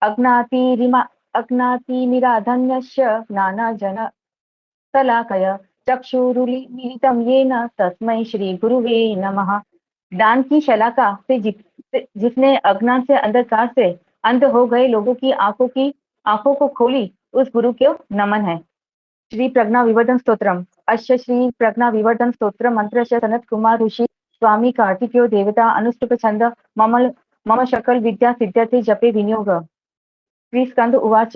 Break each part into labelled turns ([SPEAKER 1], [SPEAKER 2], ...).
[SPEAKER 1] अज्ञातिरिमा अज्ञातिमिराधन्यस्य ज्ञानाजन शलाकय चक्षुरुन्मीलितं येन तस्मै श्री गुरुवे नमः। दान की शलाका से जिसने अज्ञान से अंधकार से अंध हो गए लोगों की आंखों को खोली, उस गुरु को नमन है। श्री प्रज्ञा विवर्धन स्तोत्रम। अस्य श्री प्रज्ञा विवर्धन स्तोत्र मंत्रस्य सनत कुमार ऋषि स्वामी कार्तिकेयो देवता अनुष्टुप छंद मम शकल विद्या सिद्ध्यते जपे विनियोग। श्री स्कंद उवाच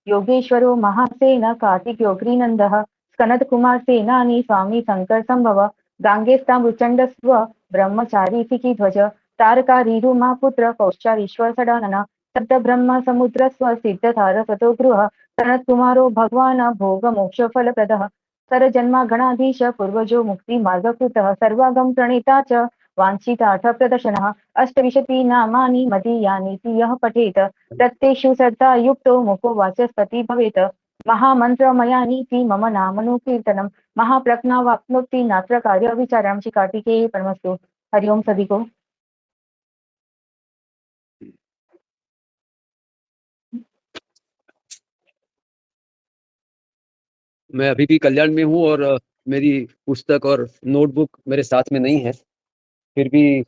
[SPEAKER 1] योगेश्वरो महासेन कार्तिकेयोऽग्निनन्दः स्कंदकुमार सेनानी स्वामी शंकर संभव गांगेस्तामृचंड स्व ब्रह्मचारी ध्वज तारकारीरुमा पुत्र पौश्चारीश्वर सदानन सप्त ब्रह्म समुद्र स्व सिद्धधार सतो गृह सनत कुमारो भगवान भोग मोक्ष फलप्रदः सर जन्मा गणाधीश पूर्वजो मुक्ति मार्गकृतः सर्वागम प्रणीता च वांछितार्थ प्रदर्शनः अष्टविंशति नामानि मदीयानीति यः पठेत तत्तेषु श्रद्धा युक्तो मुखो वाचस्पति भवेत्। महामंत्रमयानीति मम नामनुकीर्तनम महाप्रज्ञा वाप्नोति नात्र कार्य विचारम। श्री कार्तिकेय परमस्तु। हरिओम सभी को।
[SPEAKER 2] मैं अभी भी कल्याण में हूँ और मेरी पुस्तक और नोटबुक मेरे साथ में नहीं है, फिर भी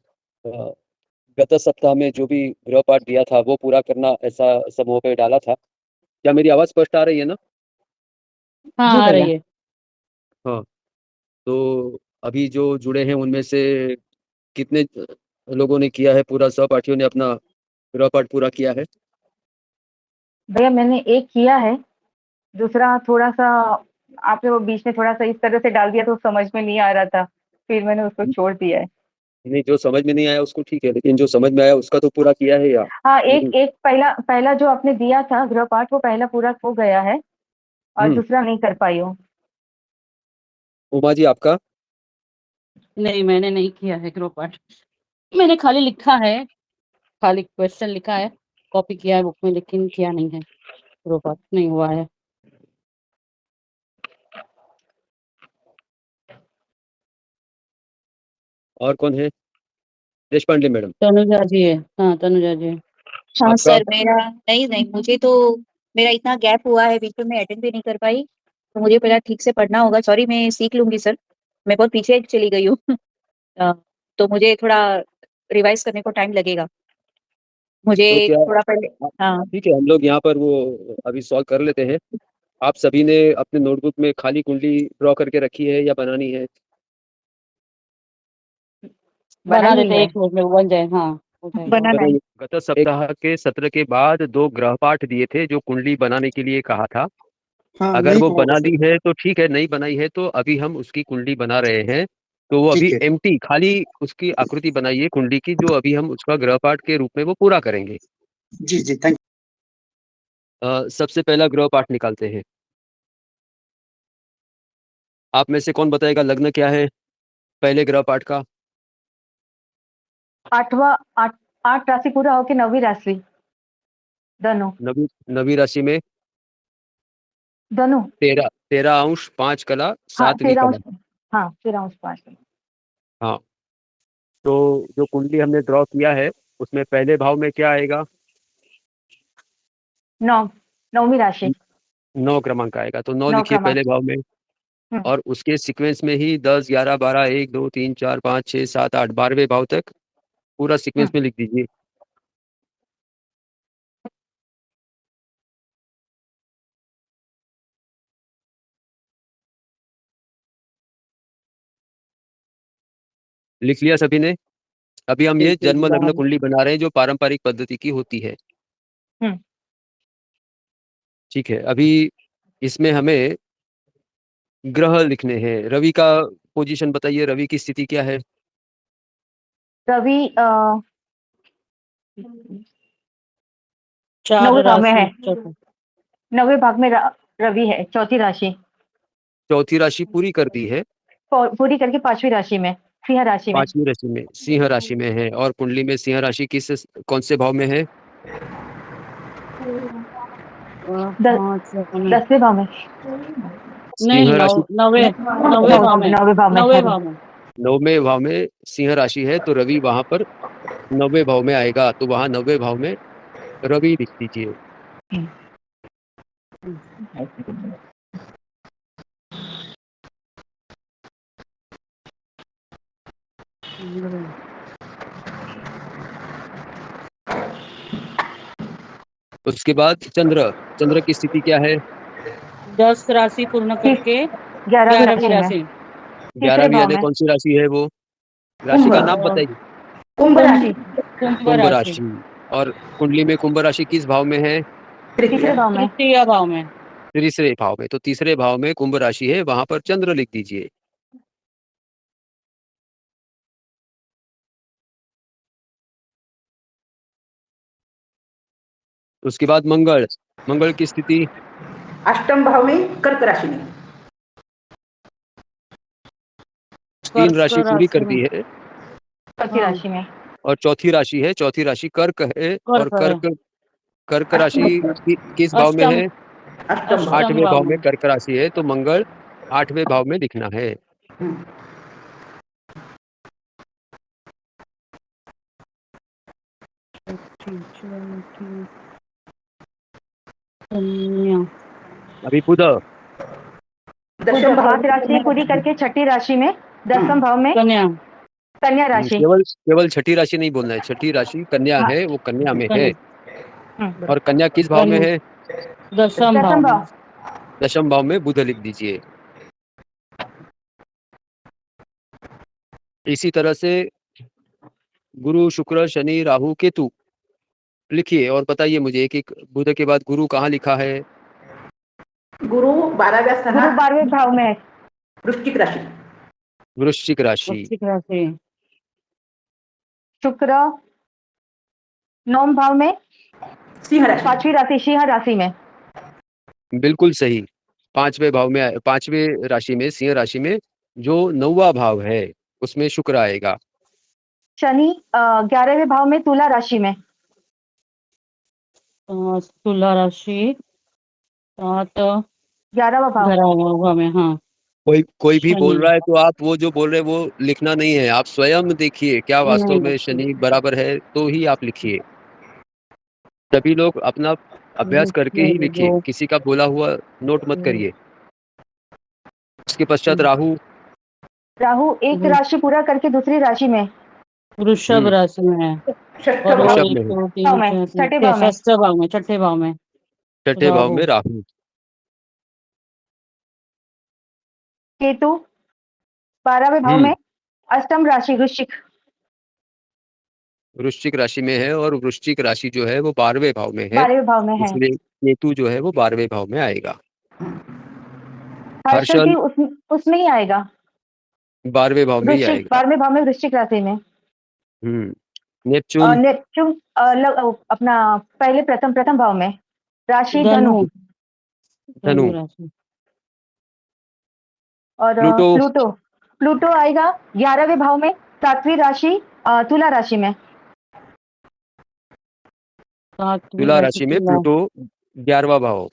[SPEAKER 2] गत सप्ताह में जो भी गृह पाठ दिया था वो पूरा करना, ऐसा समूह पे डाला था। क्या मेरी आवाज स्पष्ट आ रही है ना?
[SPEAKER 3] हाँ, आ रही है।
[SPEAKER 2] हाँ, तो अभी जो जुड़े हैं उनमें से कितने लोगों ने किया है पूरा? सहपाठियों ने अपना गृह पाठ पूरा किया है?
[SPEAKER 1] भैया मैंने एक किया है, दूसरा थोड़ा सा आपने वो बीच में थोड़ा सा इस तरह से डाल दिया तो समझ में नहीं आ रहा था, फिर मैंने उसको छोड़ दिया है।
[SPEAKER 2] नहीं, जो समझ में नहीं आया उसको ठीक है, लेकिन जो समझ में आया उसका तो पूरा किया है या?
[SPEAKER 1] हाँ, एक पहला जो आपने दिया था गृह पाठ वो पहला पूरा हो गया है और दूसरा नहीं कर पाई हूँ।
[SPEAKER 2] उमा जी आपका?
[SPEAKER 3] नहीं, मैंने नहीं किया है गृह पाठ। मैंने खाली लिखा है, खाली क्वेश्चन लिखा है, कॉपी किया है बुक में, लेकिन किया नहीं है, गृह पाठ नहीं हुआ है।
[SPEAKER 2] और कौन है? देशपांडे मैडम।
[SPEAKER 3] तनुजा जी है। हाँ, तनुजा जी है।
[SPEAKER 4] हाँ सर, मेरा नहीं मुझे तो मेरा इतना गैप हुआ है, बीच में मैं अटेंड भी नहीं कर पाई, तो मुझे पहला ठीक से पढ़ना होगा। सॉरी, मैं सीख लूंगी सर, मैं बहुत पीछे चली गई हूँ। तो मुझे थोड़ा रिवाइज करने को टाइम लगेगा, मुझे
[SPEAKER 2] तो
[SPEAKER 4] थोड़ा पहले। हाँ
[SPEAKER 2] ठीक है, हम लोग यहाँ पर वो अभी सॉल्व कर लेते हैं। आप सभी ने अपने नोटबुक में खाली कुंडली ड्रॉ करके रखी है या बनानी है?
[SPEAKER 3] बना देते एक मिनट में बन जाए। हाँ,
[SPEAKER 4] बनाना है।
[SPEAKER 2] गत सप्ताह के सत्र के बाद 2 गृह पाठ दिए थे जो कुंडली बनाने के लिए कहा था। अगर वो बना ली है तो ठीक है, नहीं बनाई है तो अभी हम उसकी कुंडली बना रहे हैं। तो वो अभी एम्प्टी खाली उसकी आकृति बनाइए कुंडली की, जो अभी हम उसका गृह पाठ के रूप में वो पूरा करेंगे।
[SPEAKER 5] जी जी, थैंक
[SPEAKER 2] सबसे पहला गृह पाठ निकालते हैं। आप में से कौन बताएगा लग्न क्या है पहले गृह पाठ का?
[SPEAKER 1] आठ राशि पूरा होके 9वीं राशि धनु।
[SPEAKER 2] 9वीं राशि में
[SPEAKER 1] धनु
[SPEAKER 2] 13 अंश 5 कला 7वीं
[SPEAKER 1] 13
[SPEAKER 2] कला।
[SPEAKER 1] अंश। हाँ, 13 अंश 5 कला।
[SPEAKER 2] हाँ, तो जो कुंडली हमने ड्रॉ किया है उसमें पहले भाव में क्या आएगा?
[SPEAKER 1] 9वीं राशि
[SPEAKER 2] 9 क्रमांक आएगा, तो 9
[SPEAKER 1] 9
[SPEAKER 2] लिखिए पहले भाव में।
[SPEAKER 1] हम्म।
[SPEAKER 2] और उसके सीक्वेंस में ही 10 11 12 1 2 3 4 5 6 7 8 12वें भाव तक पूरा सीक्वेंस में लिख दीजिए। लिख लिया सभी ने? अभी हम ये जन्म लग्न कुंडली बना रहे हैं जो पारंपरिक पद्धति की होती है। ठीक है, अभी इसमें हमें ग्रह लिखने हैं। रवि का पोजीशन बताइए, रवि की स्थिति क्या है?
[SPEAKER 1] रवि
[SPEAKER 3] 9वें
[SPEAKER 1] भाव में है। 9वें भाग में रवि है। चौथी राशि
[SPEAKER 2] पूरी कर दी है,
[SPEAKER 1] पूरी करके 5वीं राशि में सिंह राशि में।
[SPEAKER 2] 5वीं राशि में सिंह राशि में है। और कुंडली में सिंह राशि कौन से भाव में है?
[SPEAKER 1] 10वें भाव में।
[SPEAKER 3] नहीं, 9वें भाव में।
[SPEAKER 2] 9वें भाव में सिंह राशि है, तो रवि वहां पर 9वें भाव में आएगा, तो वहां 9वें भाव में रवि लिख दीजिए। उसके बाद चंद्र, चंद्र की स्थिति क्या है?
[SPEAKER 3] 10 राशि पूर्ण करके
[SPEAKER 1] 11वीं
[SPEAKER 3] 11वीं
[SPEAKER 1] राशि में,
[SPEAKER 3] राशि।
[SPEAKER 1] तीसरे
[SPEAKER 2] 11वीं
[SPEAKER 1] भाव
[SPEAKER 2] यानी
[SPEAKER 1] में,
[SPEAKER 2] कौन सी राशि है वो? राशि
[SPEAKER 5] कुंभ
[SPEAKER 2] का नाम बताइए।
[SPEAKER 5] कुंभ राशि
[SPEAKER 3] कुंभ
[SPEAKER 2] कुंभ
[SPEAKER 3] राशि
[SPEAKER 2] राशि। और कुंडली में कुंभ राशि किस भाव में है?
[SPEAKER 5] तृतीय
[SPEAKER 1] तीसरे भाव में,
[SPEAKER 3] तृतीय भाव में।
[SPEAKER 2] तीसरे भाव में। तो तीसरे भाव में कुंभ राशि है, वहां पर चंद्र लिख दीजिए। उसके बाद मंगल, मंगल की स्थिति
[SPEAKER 5] अष्टम भाव में कर्क राशि में।
[SPEAKER 2] 3
[SPEAKER 3] कर्क
[SPEAKER 2] राशि पूरी
[SPEAKER 3] राशि
[SPEAKER 2] कर
[SPEAKER 3] में।
[SPEAKER 2] दी है
[SPEAKER 1] चौथी
[SPEAKER 3] हाँ,
[SPEAKER 1] राशि में,
[SPEAKER 2] और चौथी राशि है, चौथी राशि कर्क है। और
[SPEAKER 3] कर्क है।
[SPEAKER 2] कर्क, कर्क राशि
[SPEAKER 5] अष्टम
[SPEAKER 2] किस भाव में
[SPEAKER 3] अष्टम
[SPEAKER 2] है?
[SPEAKER 5] अष्टम भाव।
[SPEAKER 3] अष्टम
[SPEAKER 2] 8वें
[SPEAKER 3] भाव
[SPEAKER 2] भाव में
[SPEAKER 3] में।
[SPEAKER 2] कर्क राशि है, तो मंगल 8वें भाव में लिखना है।
[SPEAKER 5] हम्म,
[SPEAKER 3] कन्या।
[SPEAKER 2] अभी बुध,
[SPEAKER 5] दशम भाव
[SPEAKER 1] 5 राशि पूरी करके छठी राशि में, 10वें भाव में
[SPEAKER 3] कन्या।
[SPEAKER 1] कन्या राशि।
[SPEAKER 2] केवल केवल छठी राशि नहीं बोलना है, छठी राशि कन्या
[SPEAKER 1] हाँ,
[SPEAKER 2] है, वो कन्या में है।
[SPEAKER 1] हम्म,
[SPEAKER 2] और कन्या किस भाव में है?
[SPEAKER 3] 10वें भाव
[SPEAKER 1] 10वें
[SPEAKER 3] में।
[SPEAKER 1] भाव,
[SPEAKER 2] 10वें भाव में बुध लिख दीजिए। इसी तरह से गुरु, शुक्र, शनि, राहु, केतु लिखिए और बताइए मुझे एक एक। बुध के बाद गुरु कहाँ लिखा है?
[SPEAKER 5] गुरु 12वें
[SPEAKER 1] गुरु
[SPEAKER 5] स्थानात
[SPEAKER 1] 12वें भाव में है,
[SPEAKER 5] वृश्चिक राशि।
[SPEAKER 2] वृश्चिक राशि।
[SPEAKER 3] वृश्चिक राशि।
[SPEAKER 1] शुक्र 9वें भाव में,
[SPEAKER 5] सिंह राशि।
[SPEAKER 1] 5वीं राशि सिंह राशि में,
[SPEAKER 2] बिल्कुल सही। 5वें भाव में, 5वें राशि में, सिंह राशि में जो 9वां भाव है उसमें शुक्र आएगा।
[SPEAKER 1] शनि 11वें भाव में तुला राशि में,
[SPEAKER 3] तुला राशि 7
[SPEAKER 1] 11वां भाव,
[SPEAKER 3] 11वें भाव में। हाँ,
[SPEAKER 2] कोई भी बोल
[SPEAKER 3] शनि।
[SPEAKER 2] रहा है तो आप वो जो बोल रहे हैं वो लिखना नहीं है, आप स्वयं देखिए क्या वास्तव में शनि बराबर है तो ही आप लिखिए। सभी लोग अपना अभ्यास करके ही लिखिए, किसी का बोला हुआ नोट मत करिए। उसके पश्चात राहु,
[SPEAKER 1] राहु एक राशि पूरा करके दूसरी राशि में,
[SPEAKER 3] वृषभ राशि में है।
[SPEAKER 5] षष्ठ
[SPEAKER 3] और वो
[SPEAKER 5] भाव।
[SPEAKER 2] वृषभ
[SPEAKER 3] 1
[SPEAKER 2] में है,
[SPEAKER 3] 2
[SPEAKER 1] भाव
[SPEAKER 3] 3
[SPEAKER 1] में,
[SPEAKER 3] 4
[SPEAKER 1] छठे
[SPEAKER 3] 5
[SPEAKER 1] भाव में,
[SPEAKER 3] 6 भाव में, छठे भाव में
[SPEAKER 2] छठे भाव
[SPEAKER 3] राहु।
[SPEAKER 2] में राहु।
[SPEAKER 1] केतु 12वें भाव में, अष्टम राशि वृश्चिक,
[SPEAKER 2] वृश्चिक राशि में है और वृश्चिक राशि जो है वो 12वें भाव में है,
[SPEAKER 1] 12वें भाव में है।
[SPEAKER 2] इसलिए केतु जो है वो 12वें भाव में आएगा।
[SPEAKER 1] हर्षल
[SPEAKER 2] हर्षल
[SPEAKER 1] की उसमें ही आएगा,
[SPEAKER 2] 12वें भाव में ही
[SPEAKER 1] वृश्चिक
[SPEAKER 2] आएगा।
[SPEAKER 1] 12वें भाव में वृश्चिक राशि में।
[SPEAKER 2] नेपच्यून
[SPEAKER 1] नेपच्यून अपना पहले प्रथम भाव में, राशि धनु,
[SPEAKER 3] धनु।
[SPEAKER 2] धनु।
[SPEAKER 3] धनु राशि।
[SPEAKER 1] और
[SPEAKER 2] प्लूटो
[SPEAKER 1] प्लूटो प्लूटो आएगा 11वें भाव में, 7वीं राशि तुला राशि में,
[SPEAKER 3] 7वीं
[SPEAKER 2] तुला
[SPEAKER 3] राशि
[SPEAKER 2] राशि में
[SPEAKER 3] तुला।
[SPEAKER 2] प्लूटो 11वां भाव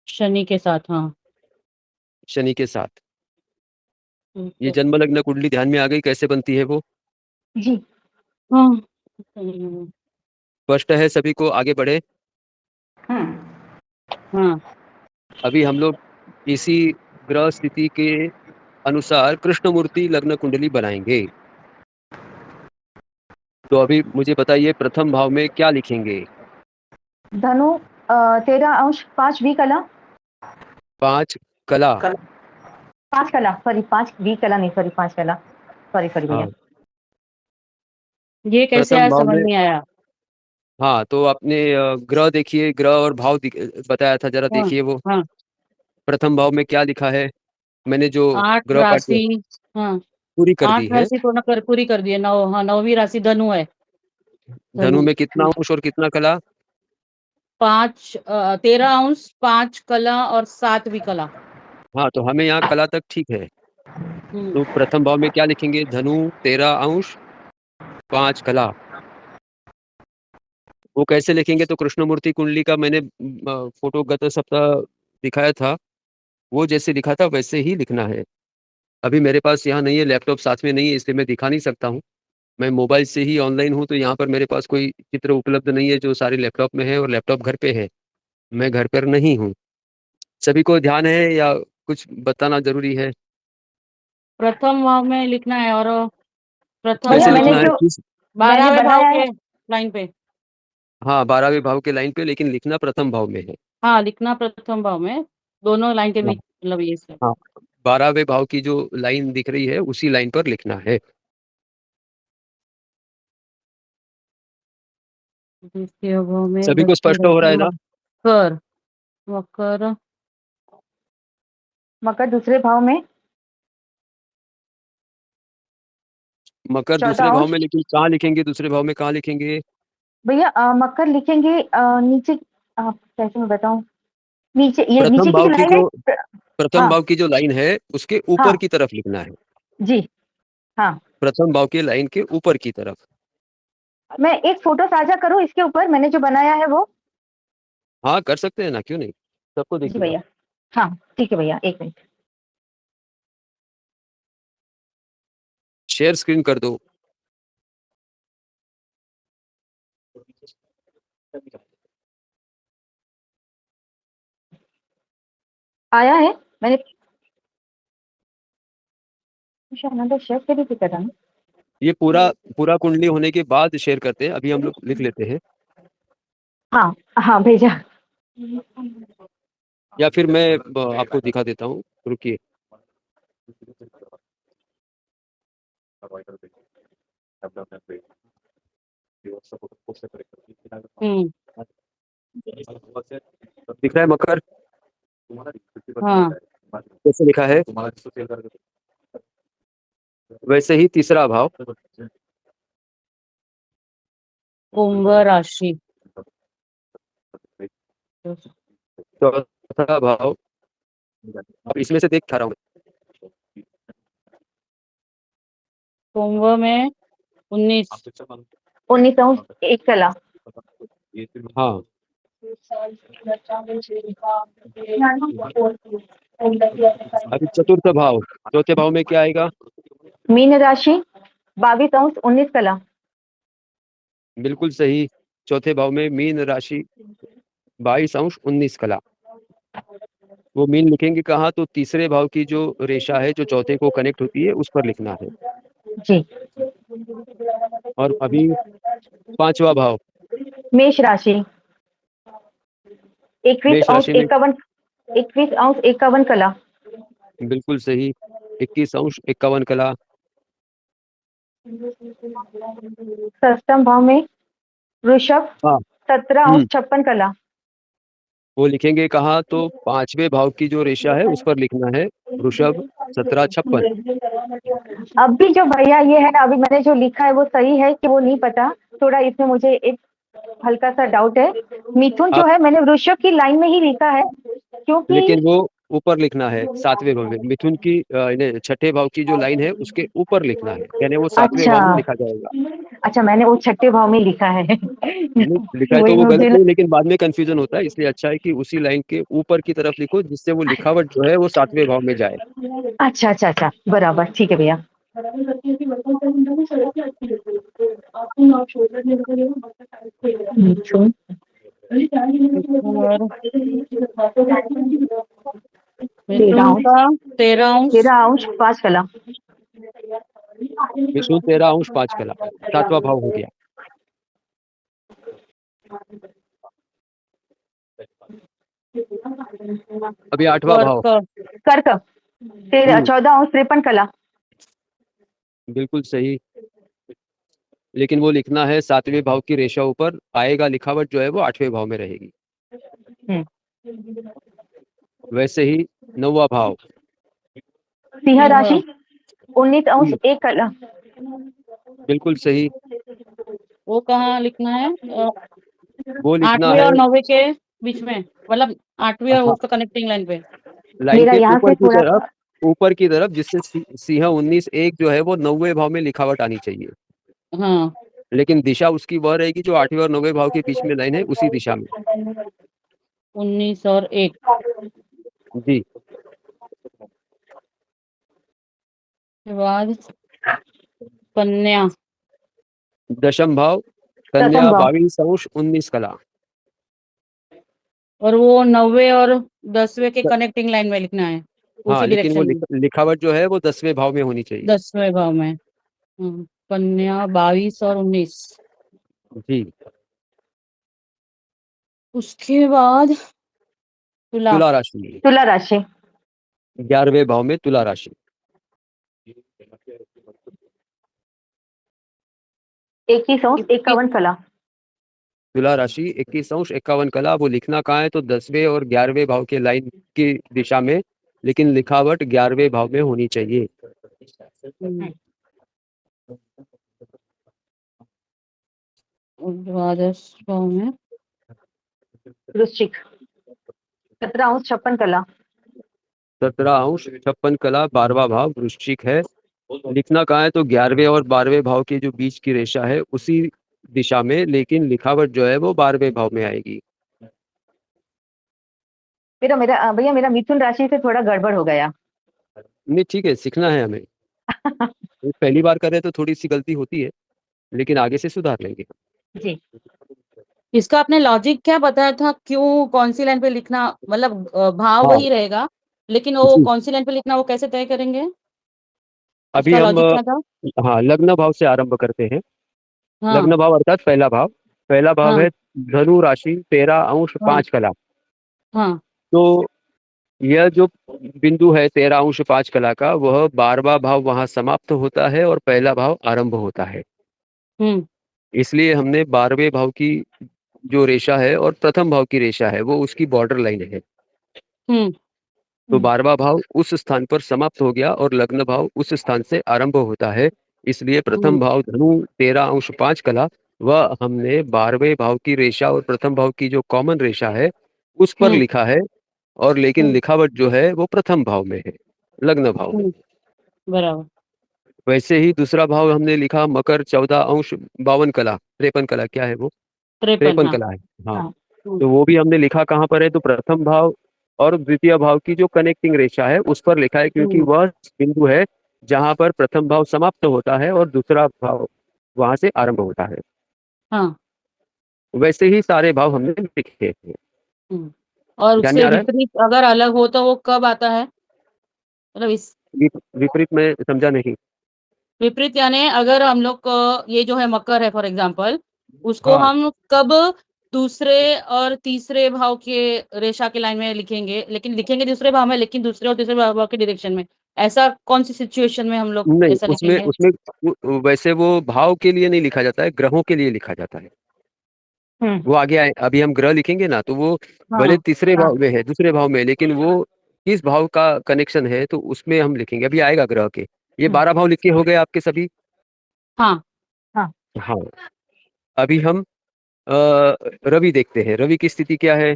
[SPEAKER 3] शनि के साथ। हाँ,
[SPEAKER 2] शनि के साथ। ये जन्म लग्न कुंडली ध्यान में आ गई कैसे बनती है वो?
[SPEAKER 1] जी
[SPEAKER 3] हाँ।
[SPEAKER 2] स्पष्ट है सभी को? आगे बढ़े।
[SPEAKER 3] हाँ,
[SPEAKER 2] अभी हम लोग इसी ग्रह स्थिति के अनुसार कृष्णमूर्ति लग्न कुंडली बनाएंगे। तो अभी मुझे बताइए प्रथम भाव में क्या लिखेंगे?
[SPEAKER 1] धनु 13 अंश 5वीं कला,
[SPEAKER 2] 5 कला।
[SPEAKER 1] 5 कला, सॉरी 5वीं कला नहीं, सॉरी 5 कला, सॉरी भैया।
[SPEAKER 2] हाँ,
[SPEAKER 3] ये कैसे
[SPEAKER 2] प्रथम
[SPEAKER 3] आया
[SPEAKER 2] भाव
[SPEAKER 3] समझ
[SPEAKER 2] में।
[SPEAKER 3] नहीं आया।
[SPEAKER 2] हाँ, तो आपने ग्रह देखिए, ग्रह और भाव बताया था, जरा
[SPEAKER 3] हाँ,
[SPEAKER 2] देखिए वो
[SPEAKER 3] हाँ।
[SPEAKER 2] प्रथम भाव में क्या लिखा है। मैंने जो
[SPEAKER 3] 8
[SPEAKER 2] ग्रह पाठ
[SPEAKER 3] राशि। हाँ,
[SPEAKER 2] पूरी कर दी
[SPEAKER 3] 8
[SPEAKER 2] है।
[SPEAKER 3] राशि पूरी कर दी है। 9, हाँ, 9वीं राशि धनु है।
[SPEAKER 2] धनु
[SPEAKER 3] धनु
[SPEAKER 2] में कितना अंश और कितना कला?
[SPEAKER 3] 13 अंश 5 कला और 7वीं कला।
[SPEAKER 2] हाँ, तो हमें यहाँ कला तक ठीक है। तो प्रथम भाव में क्या लिखेंगे? धनु 13 अंश 5 कला। वो कैसे लिखेंगे? तो कृष्णमूर्ति कुंडली का मैंने फोटो गत सप्ताह दिखाया था, वो जैसे लिखा था वैसे ही लिखना है। अभी मेरे पास यहाँ नहीं है, लैपटॉप साथ में नहीं है, इसलिए मैं दिखा नहीं सकता हूँ। मैं मोबाइल से ही ऑनलाइन हूँ, तो यहाँ पर मेरे पास कोई चित्र उपलब्ध नहीं है, जो सारे लैपटॉप में है और लैपटॉप घर पे है। मैं घर पर नहीं हूँ। सभी को ध्यान है या कुछ बताना ज़रूरी है?
[SPEAKER 3] प्रथम भाव में लिखना है और प्रथम
[SPEAKER 1] भैया
[SPEAKER 2] कैसे
[SPEAKER 1] मैंने
[SPEAKER 2] लिखना है?
[SPEAKER 1] जो
[SPEAKER 2] किस?
[SPEAKER 1] मैंने
[SPEAKER 3] 12वें भाव
[SPEAKER 1] बनाया
[SPEAKER 3] के
[SPEAKER 1] है,
[SPEAKER 3] लाइन पे।
[SPEAKER 2] हाँ, 12वें भाव के लाइन पे, लेकिन लिखना प्रथम भाव में है।
[SPEAKER 3] हाँ, लिखना प्रथम भाव में, दोनों लाइन के
[SPEAKER 2] हाँ,
[SPEAKER 3] बीच मतलब ये से।
[SPEAKER 2] हाँ। 12वें भाव की जो लाइन दिख रही है, उसी लाइन पर लिखना है।
[SPEAKER 3] द्वितीय भाव में
[SPEAKER 2] सभी को स्पष्ट हो रहा है ना?
[SPEAKER 3] मकर, मकर,
[SPEAKER 1] मकर दूसरे भाव में
[SPEAKER 2] मकर
[SPEAKER 1] 14
[SPEAKER 2] दूसरे भाव
[SPEAKER 1] अंश।
[SPEAKER 2] में, लेकिन कहाँ लिखेंगे? दूसरे भाव में कहाँ लिखेंगे?
[SPEAKER 1] भैया मकर लिखेंगे नीचे, कैसे मैं बताऊं, नीचे, ये
[SPEAKER 2] प्रथम
[SPEAKER 1] नीचे की
[SPEAKER 2] भाव
[SPEAKER 1] जो
[SPEAKER 2] की
[SPEAKER 1] लाइन है।
[SPEAKER 2] जो प्रथम
[SPEAKER 1] हाँ
[SPEAKER 2] भाव की जो लाइन है, उसके ऊपर
[SPEAKER 1] हाँ
[SPEAKER 2] की तरफ लिखना है।
[SPEAKER 1] जी हाँ।
[SPEAKER 2] प्रथम भाव की लाइन के ऊपर की तरफ।
[SPEAKER 1] मैं एक फोटो साझा करूं इसके ऊपर, मैंने जो बनाया है वो।
[SPEAKER 2] हाँ, कर सकते हैं ना, क्यों नहीं? सबको
[SPEAKER 1] जी
[SPEAKER 2] दिखेगा।
[SPEAKER 1] भैया, हाँ ठीक है भैया, एक मिनट।
[SPEAKER 2] शेयर स्क्रीन कर दो।
[SPEAKER 1] आया है, मैंने शेयर करी थी करा ना।
[SPEAKER 2] ये पूरा पूरा कुंडली होने के बाद शेयर करते हैं, अभी हम लोग लिख लेते हैं।
[SPEAKER 1] हाँ हाँ भेजा।
[SPEAKER 2] या फिर मैं आपको दिखा देता हूँ, रुकिए।
[SPEAKER 3] हम्म।
[SPEAKER 2] दिख रहा है मकर?
[SPEAKER 3] हाँ,
[SPEAKER 2] कैसे लिखा है? वैसे ही तीसरा भाव,
[SPEAKER 3] कुंभ राशि,
[SPEAKER 2] चौथा भाव। अब इसमें से देख खा रहा हूँ।
[SPEAKER 3] कुंभ में 19,
[SPEAKER 1] 19 अंश 1 कला।
[SPEAKER 2] हाँ, अभी चतुर्थ भाव। चौथे भाव में क्या आएगा?
[SPEAKER 1] मीन राशि 22 अंश 19 कला।
[SPEAKER 2] बिल्कुल सही। चौथे भाव में मीन राशि 22 अंश 19 कला। वो मीन लिखेंगे कहाँ? तो तीसरे भाव की जो रेखा है, जो चौथे को कनेक्ट होती है, उस पर लिखना है।
[SPEAKER 1] जी।
[SPEAKER 2] और अभी पांचवा भाव,
[SPEAKER 1] मेष राशि 21
[SPEAKER 2] मेष
[SPEAKER 1] अंश
[SPEAKER 2] राशि में।
[SPEAKER 1] 51, 21 अंश 51 कला।
[SPEAKER 2] बिल्कुल सही। 21 अंश 51 कला।
[SPEAKER 1] षष्ठम भाव में वृषभ
[SPEAKER 2] हाँ।
[SPEAKER 1] 17 अंश 56 कला।
[SPEAKER 2] वो लिखेंगे कहाँ? तो पांचवें भाव की जो रेखा है, उस पर लिखना है वृषभ 17 56।
[SPEAKER 1] अब भी जो भैया ये है ना, अभी मैंने जो लिखा है वो सही है कि वो नहीं पता, थोड़ा इसमें मुझे एक हल्का सा डाउट है। मिथुन जो
[SPEAKER 2] आप
[SPEAKER 1] है मैंने वृषभ की लाइन में ही लिखा है, क्योंकि
[SPEAKER 2] लेकिन वो ऊपर लिखना है, सातवें भाव में। मिथुन की छठे भाव की जो लाइन है, उसके ऊपर लिखना है, यानी वो सातवें
[SPEAKER 1] अच्छा
[SPEAKER 2] भाव में लिखा जाएगा।
[SPEAKER 1] अच्छा, मैंने वो छठे भाव में लिखा है।
[SPEAKER 2] नहीं, लिखा है तो
[SPEAKER 1] वही
[SPEAKER 2] वो
[SPEAKER 1] मुझे
[SPEAKER 2] गलत नहीं, लेकिन बाद में कंफ्यूजन होता है, इसलिए अच्छा है कि उसी लाइन के ऊपर की तरफ लिखो, जिससे वो लिखावट जो है वो सातवें भाव में जाए।
[SPEAKER 1] अच्छा अच्छा अच्छा, बराबर, ठीक है भैया। मिथुन,
[SPEAKER 3] और
[SPEAKER 1] 13
[SPEAKER 3] मिथुन
[SPEAKER 1] अंश,
[SPEAKER 3] का 13 अंश
[SPEAKER 1] 13 अंश 5 कला।
[SPEAKER 2] मिथुन 13 अंश 5 कला, सातवां भाव हो गया। अभी आठवां भाव।
[SPEAKER 3] कर्क,
[SPEAKER 1] कर्क 13
[SPEAKER 2] हम्म
[SPEAKER 1] 14 अंश 53 कला।
[SPEAKER 2] बिल्कुल सही। लेकिन वो लिखना है सातवें भाव की रेखा ऊपर आएगा, लिखावट जो है वो आठवें भाव में रहेगी।
[SPEAKER 1] हम्म।
[SPEAKER 2] वैसे ही नौवां भाव।
[SPEAKER 1] सिंह
[SPEAKER 3] सिंह,
[SPEAKER 1] राशि 19 अंश
[SPEAKER 2] हम्म,
[SPEAKER 1] 1 कला।
[SPEAKER 2] बिल्कुल सही।
[SPEAKER 3] वो कहाँ लिखना है?
[SPEAKER 2] वो लिखना
[SPEAKER 3] 8वें
[SPEAKER 2] है,
[SPEAKER 3] और 9वें के बीच में, मतलब 8वीं और
[SPEAKER 2] हाँ,
[SPEAKER 3] उसका कनेक्टिंग लाइन पे।
[SPEAKER 2] लाइन
[SPEAKER 1] मेरा
[SPEAKER 2] के
[SPEAKER 1] यहाँ से थोड़ा सा,
[SPEAKER 2] ऊपर की तरफ, जिससे सिंह 19 1 जो है वो नौवें भाव में लिखावट आनी चाहिए।
[SPEAKER 3] हाँ,
[SPEAKER 2] लेकिन दिशा उसकी वह रहेगी जो आठवें और नौवें भाव के बीच में लाइन है, उसी दिशा में।
[SPEAKER 3] 19 और 1
[SPEAKER 2] जी।
[SPEAKER 3] के बाद कन्या,
[SPEAKER 2] दशम भाव,
[SPEAKER 1] दशम
[SPEAKER 2] कन्या
[SPEAKER 1] भाव।
[SPEAKER 2] 22 अंश 19 कला।
[SPEAKER 3] और वो 90 और 10वें के कनेक्टिंग लाइन में लिखना है,
[SPEAKER 2] हाँ,
[SPEAKER 3] उसी
[SPEAKER 2] लेकिन वो
[SPEAKER 3] डायरेक्शन में,
[SPEAKER 2] लिखावट जो है वो 10वें भाव में होनी चाहिए।
[SPEAKER 3] 10वें भाव में। कन्या 22 और 19।
[SPEAKER 2] जी।
[SPEAKER 3] उसके बाद तुला।
[SPEAKER 2] तुला राशि,
[SPEAKER 1] तुला राशि,
[SPEAKER 2] 11वें भाव में तुला राशि।
[SPEAKER 1] 21 अंश 51 कला।
[SPEAKER 2] तुला राशि 21 अंश 51 कला। वो लिखना कहाँ है तो 10वें और 11वें भाव के लाइन की दिशा में, लेकिन लिखावट 11वें भाव में होनी चाहिए।
[SPEAKER 3] द्वादश भाव में
[SPEAKER 1] वृश्चिक, 17 अंश 56 कला।
[SPEAKER 2] 17 अंश 56 कला, 12वां भाव वृश्चिक है। लिखना कहाँ है तो 11वें और 12वें भाव के जो बीच की रेखा है उसी दिशा में, लेकिन लिखावट जो है वो 12वें भाव में आएगी।
[SPEAKER 1] मेरा मेरा भैया मेरा मिथुन राशि से थोड़ा गड़बड़ हो गया।
[SPEAKER 2] नहीं ठीक है, सीखना है हमें। पहली बार कर रहे तो थोड़ी सी गलती होती है, लेकिन आगे से सुधार लेंगे।
[SPEAKER 1] जी,
[SPEAKER 3] इसका आपने लॉजिक क्या बताया था, क्यों कौन सी लाइन पे लिखना, मतलब भाव
[SPEAKER 2] हाँ
[SPEAKER 3] वही रहेगा, लेकिन वो
[SPEAKER 2] जी।
[SPEAKER 3] कौन सी लाइन पे लिखना वो कैसे तय करेंगे,
[SPEAKER 2] अभी
[SPEAKER 3] उसका
[SPEAKER 2] हम
[SPEAKER 3] लॉजिक क्या था?
[SPEAKER 2] हाँ लग्न भाव से आरंभ करते हैं।
[SPEAKER 3] हाँ
[SPEAKER 2] लग्न भाव अर्थात पहला भाव। पहला भाव
[SPEAKER 3] हाँ
[SPEAKER 2] है धनु राशि, 13 अंश
[SPEAKER 3] हाँ
[SPEAKER 2] 5 कला।
[SPEAKER 3] हाँ।
[SPEAKER 2] तो यह जो बिंदु है 13 अंश 5 कला का, वह 12वां भाव वहां समाप्त होता है और पहला भाव आरंभ होता है।
[SPEAKER 3] हम्म
[SPEAKER 2] इसलिए हमने 12वें भाव की जो रेखा है और प्रथम भाव की रेखा है वो उसकी बॉर्डर लाइन है।
[SPEAKER 3] हम्म
[SPEAKER 2] तो
[SPEAKER 1] हम्म,
[SPEAKER 2] 12वां भाव उस स्थान पर समाप्त हो गया और लग्न भाव उस स्थान से आरंभ होता है। इसलिए प्रथम
[SPEAKER 3] हम्म
[SPEAKER 2] भाव धनु 13 अंश 5 कला, वह हमने 12वें भाव की रेखा और प्रथम भाव की जो कॉमन रेखा है उस पर
[SPEAKER 3] हम्म
[SPEAKER 2] लिखा है, और लेकिन
[SPEAKER 3] हम्म
[SPEAKER 2] लिखावट जो है वो प्रथम भाव में है, लग्न भाव में।
[SPEAKER 3] हम्म, बराबर।
[SPEAKER 2] वैसे ही दूसरा भाव हमने लिखा मकर 14 अंश 52 कला, 53 कला क्या है वो,
[SPEAKER 3] 53,
[SPEAKER 2] 53
[SPEAKER 3] हाँ।
[SPEAKER 2] कला है। हाँ,
[SPEAKER 1] हाँ,
[SPEAKER 3] हम्म
[SPEAKER 2] तो वो भी हमने लिखा कहाँ पर है तो प्रथम भाव और द्वितीय भाव की जो कनेक्टिंग रेखा है उस पर लिखा है, क्योंकि
[SPEAKER 3] हम्म,
[SPEAKER 2] वह बिंदु है जहां पर प्रथम भाव समाप्त होता है और दूसरा भाव वहां से आरंभ होता है।
[SPEAKER 3] हाँ।
[SPEAKER 2] वैसे ही सारे भाव हमने लिखे हैं।
[SPEAKER 3] और
[SPEAKER 2] ध्यान में
[SPEAKER 3] उससे
[SPEAKER 2] आ रहा है?
[SPEAKER 3] विपरीत अगर अलग हो तो वो कब आता है, मतलब इस
[SPEAKER 2] विपरीत में समझा नहीं।
[SPEAKER 3] विपरीत यानी अगर हम लोग को ये जो है मकर है फॉर एग्जांपल, उसको
[SPEAKER 2] हाँ
[SPEAKER 3] हम कब दूसरे और तीसरे भाव के रेखा के लाइन में लिखेंगे, लेकिन लिखेंगे दूसरे भाव में, लेकिन दूसरे और तीसरे भाव के डायरेक्शन में, ऐसा कौन सी सिचुएशन में हम लोग
[SPEAKER 2] नहीं,
[SPEAKER 3] ऐसा
[SPEAKER 2] उसमें
[SPEAKER 3] लिखेंगे?
[SPEAKER 2] उसमें वैसे वो भाव के लिए नहीं लिखा जाता है, ग्रहों के लिए लिखा जाता है।
[SPEAKER 1] हम्म,
[SPEAKER 2] वो आगे आए, अभी हम ग्रह लिखेंगे ना तो वो भले
[SPEAKER 3] हाँ
[SPEAKER 2] तीसरे
[SPEAKER 1] हाँ,
[SPEAKER 2] भाव में है, दूसरे भाव में, लेकिन वो किस भाव का कनेक्शन है तो उसमें हम लिखेंगे, अभी आएगा ग्रह के। ये 12 भाव लिखे हो गए आपके सभी।
[SPEAKER 3] हाँ।
[SPEAKER 1] हाँ,
[SPEAKER 2] हाँ, अभी हम रवि देखते हैं, रवि की स्थिति क्या है।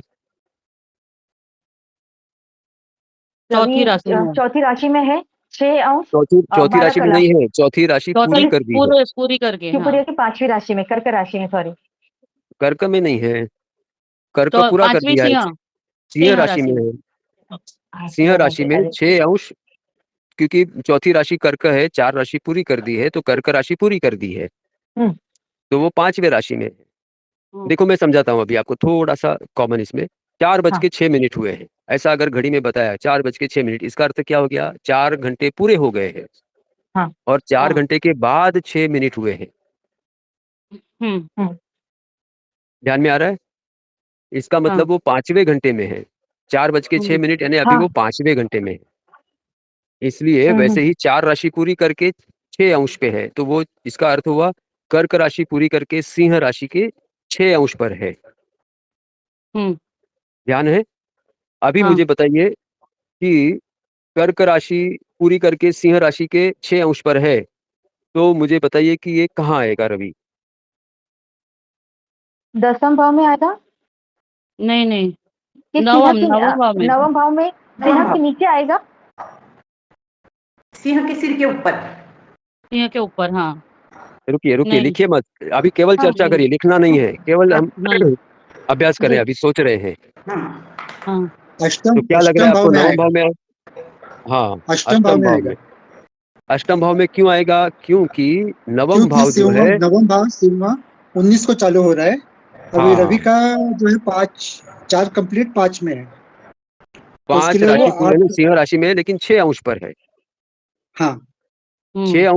[SPEAKER 3] चौथी
[SPEAKER 1] रवि
[SPEAKER 3] राशि में है।
[SPEAKER 1] चौथी राशि में है, 6 अंश
[SPEAKER 2] चौथी चौथी
[SPEAKER 1] 12
[SPEAKER 2] राशि में
[SPEAKER 1] कला।
[SPEAKER 2] नहीं है, चौथी राशि पूरी
[SPEAKER 3] चौथी
[SPEAKER 2] कर दी है।
[SPEAKER 3] पूरी करके, हाँ।
[SPEAKER 1] शिवपुरी की 5वीं राशि में, कर्क राशि में, सॉरी।
[SPEAKER 2] कर्क में नहीं है, कर्क
[SPEAKER 3] तो
[SPEAKER 2] पूरा कर
[SPEAKER 3] पांचवी
[SPEAKER 2] दिया है।
[SPEAKER 3] सिंह,
[SPEAKER 2] सिंह
[SPEAKER 3] सिंह
[SPEAKER 2] राशि
[SPEAKER 3] राशि
[SPEAKER 2] में
[SPEAKER 3] में।
[SPEAKER 2] है। सिंह
[SPEAKER 1] बराबर
[SPEAKER 2] राशि में
[SPEAKER 1] अरे
[SPEAKER 2] 6 अंश, क्योंकि चौथी राशि कर्क है, 4 राशि पूरी कर दी है तो कर्क राशि पूरी कर दी है,
[SPEAKER 1] हम्म,
[SPEAKER 2] तो वो 5वें राशि में है।
[SPEAKER 3] हम्म,
[SPEAKER 2] देखो मैं समझाता हूँ अभी आपको थोड़ा सा कॉमन इसमें। 4 बज
[SPEAKER 1] हाँ,
[SPEAKER 2] के 6 मिनट हुए हैं, ऐसा अगर घड़ी में बताया 4 बज के 6 मिनट, इसका अर्थ क्या हो गया, 4 घंटे पूरे हो गए हैं।
[SPEAKER 1] हाँ,
[SPEAKER 2] और 4
[SPEAKER 3] हाँ।
[SPEAKER 2] घंटे के बाद 6 मिनट हुए हैं।
[SPEAKER 3] हम्म
[SPEAKER 1] हम्म,
[SPEAKER 2] ध्यान में आ रहा है? इसका
[SPEAKER 3] हाँ।
[SPEAKER 2] मतलब वो 5वें घंटे में है। 4 बज के छह
[SPEAKER 3] हम्म
[SPEAKER 2] मिनट यानी अभी
[SPEAKER 1] हाँ,
[SPEAKER 2] वो 5वें घंटे में है। इसलिए
[SPEAKER 1] हम्म,
[SPEAKER 2] वैसे ही 4 राशि पूरी करके 6 अंश पे है, तो वो इसका अर्थ हुआ कर्क राशि पूरी करके सिंह राशि के 6 अंश पर है।
[SPEAKER 3] हम्म,
[SPEAKER 2] ध्यान है? अभी
[SPEAKER 3] हाँ।
[SPEAKER 2] मुझे बताइए कि कर्क राशि पूरी करके सिंह राशि के 6 अंश पर है, तो मुझे बताइए कि ये कहाँ आएगा रवि।
[SPEAKER 1] दसम भाव में आएगा
[SPEAKER 3] नहीं नहीं,
[SPEAKER 1] कि सिंह
[SPEAKER 3] नवम
[SPEAKER 1] की
[SPEAKER 3] नवम भाव में,
[SPEAKER 1] नवम भाव में, सिंह के नीचे आएगा।
[SPEAKER 5] सिंह के सिर के ऊपर।
[SPEAKER 3] सिंह के ऊपर, हाँ।
[SPEAKER 2] रुकिए रुकिए,
[SPEAKER 3] नहीं।
[SPEAKER 2] लिखिए मत, अभी केवल
[SPEAKER 1] हाँ,
[SPEAKER 2] चर्चा
[SPEAKER 3] नहीं।
[SPEAKER 2] करिए, लिखना नहीं है, केवल हम
[SPEAKER 3] हाँ
[SPEAKER 2] अभ्यास कर रहे
[SPEAKER 1] जी,
[SPEAKER 2] हैं, अभी सोच रहे हैं।
[SPEAKER 5] हाँ,
[SPEAKER 3] हाँ।
[SPEAKER 2] तो
[SPEAKER 6] अष्टम
[SPEAKER 2] क्या लग रहा
[SPEAKER 6] अष्टम
[SPEAKER 2] है
[SPEAKER 6] भाव
[SPEAKER 2] आपको,
[SPEAKER 6] में
[SPEAKER 2] नवम
[SPEAKER 6] आएगा।
[SPEAKER 2] भाव में हाँ,
[SPEAKER 6] अष्टम भाव
[SPEAKER 2] अष्टम
[SPEAKER 6] में
[SPEAKER 2] भाव
[SPEAKER 6] आएगा।
[SPEAKER 2] में। अष्टम भाव में क्यों आएगा? क्योंकि नवम
[SPEAKER 6] क्योंकि
[SPEAKER 2] भाव जो है,
[SPEAKER 6] नवम भाव सिंह 19 को चालू हो रहा है। अभी
[SPEAKER 2] हाँ
[SPEAKER 6] रवि का जो है 4 कंप्लीट 5 में है, तो उसके
[SPEAKER 2] 5
[SPEAKER 6] लिए वो
[SPEAKER 2] राशि पूरे में
[SPEAKER 6] 8।
[SPEAKER 2] सिंह राशि में है, लेकिन 6 अंश पर है।
[SPEAKER 6] हाँ
[SPEAKER 2] 6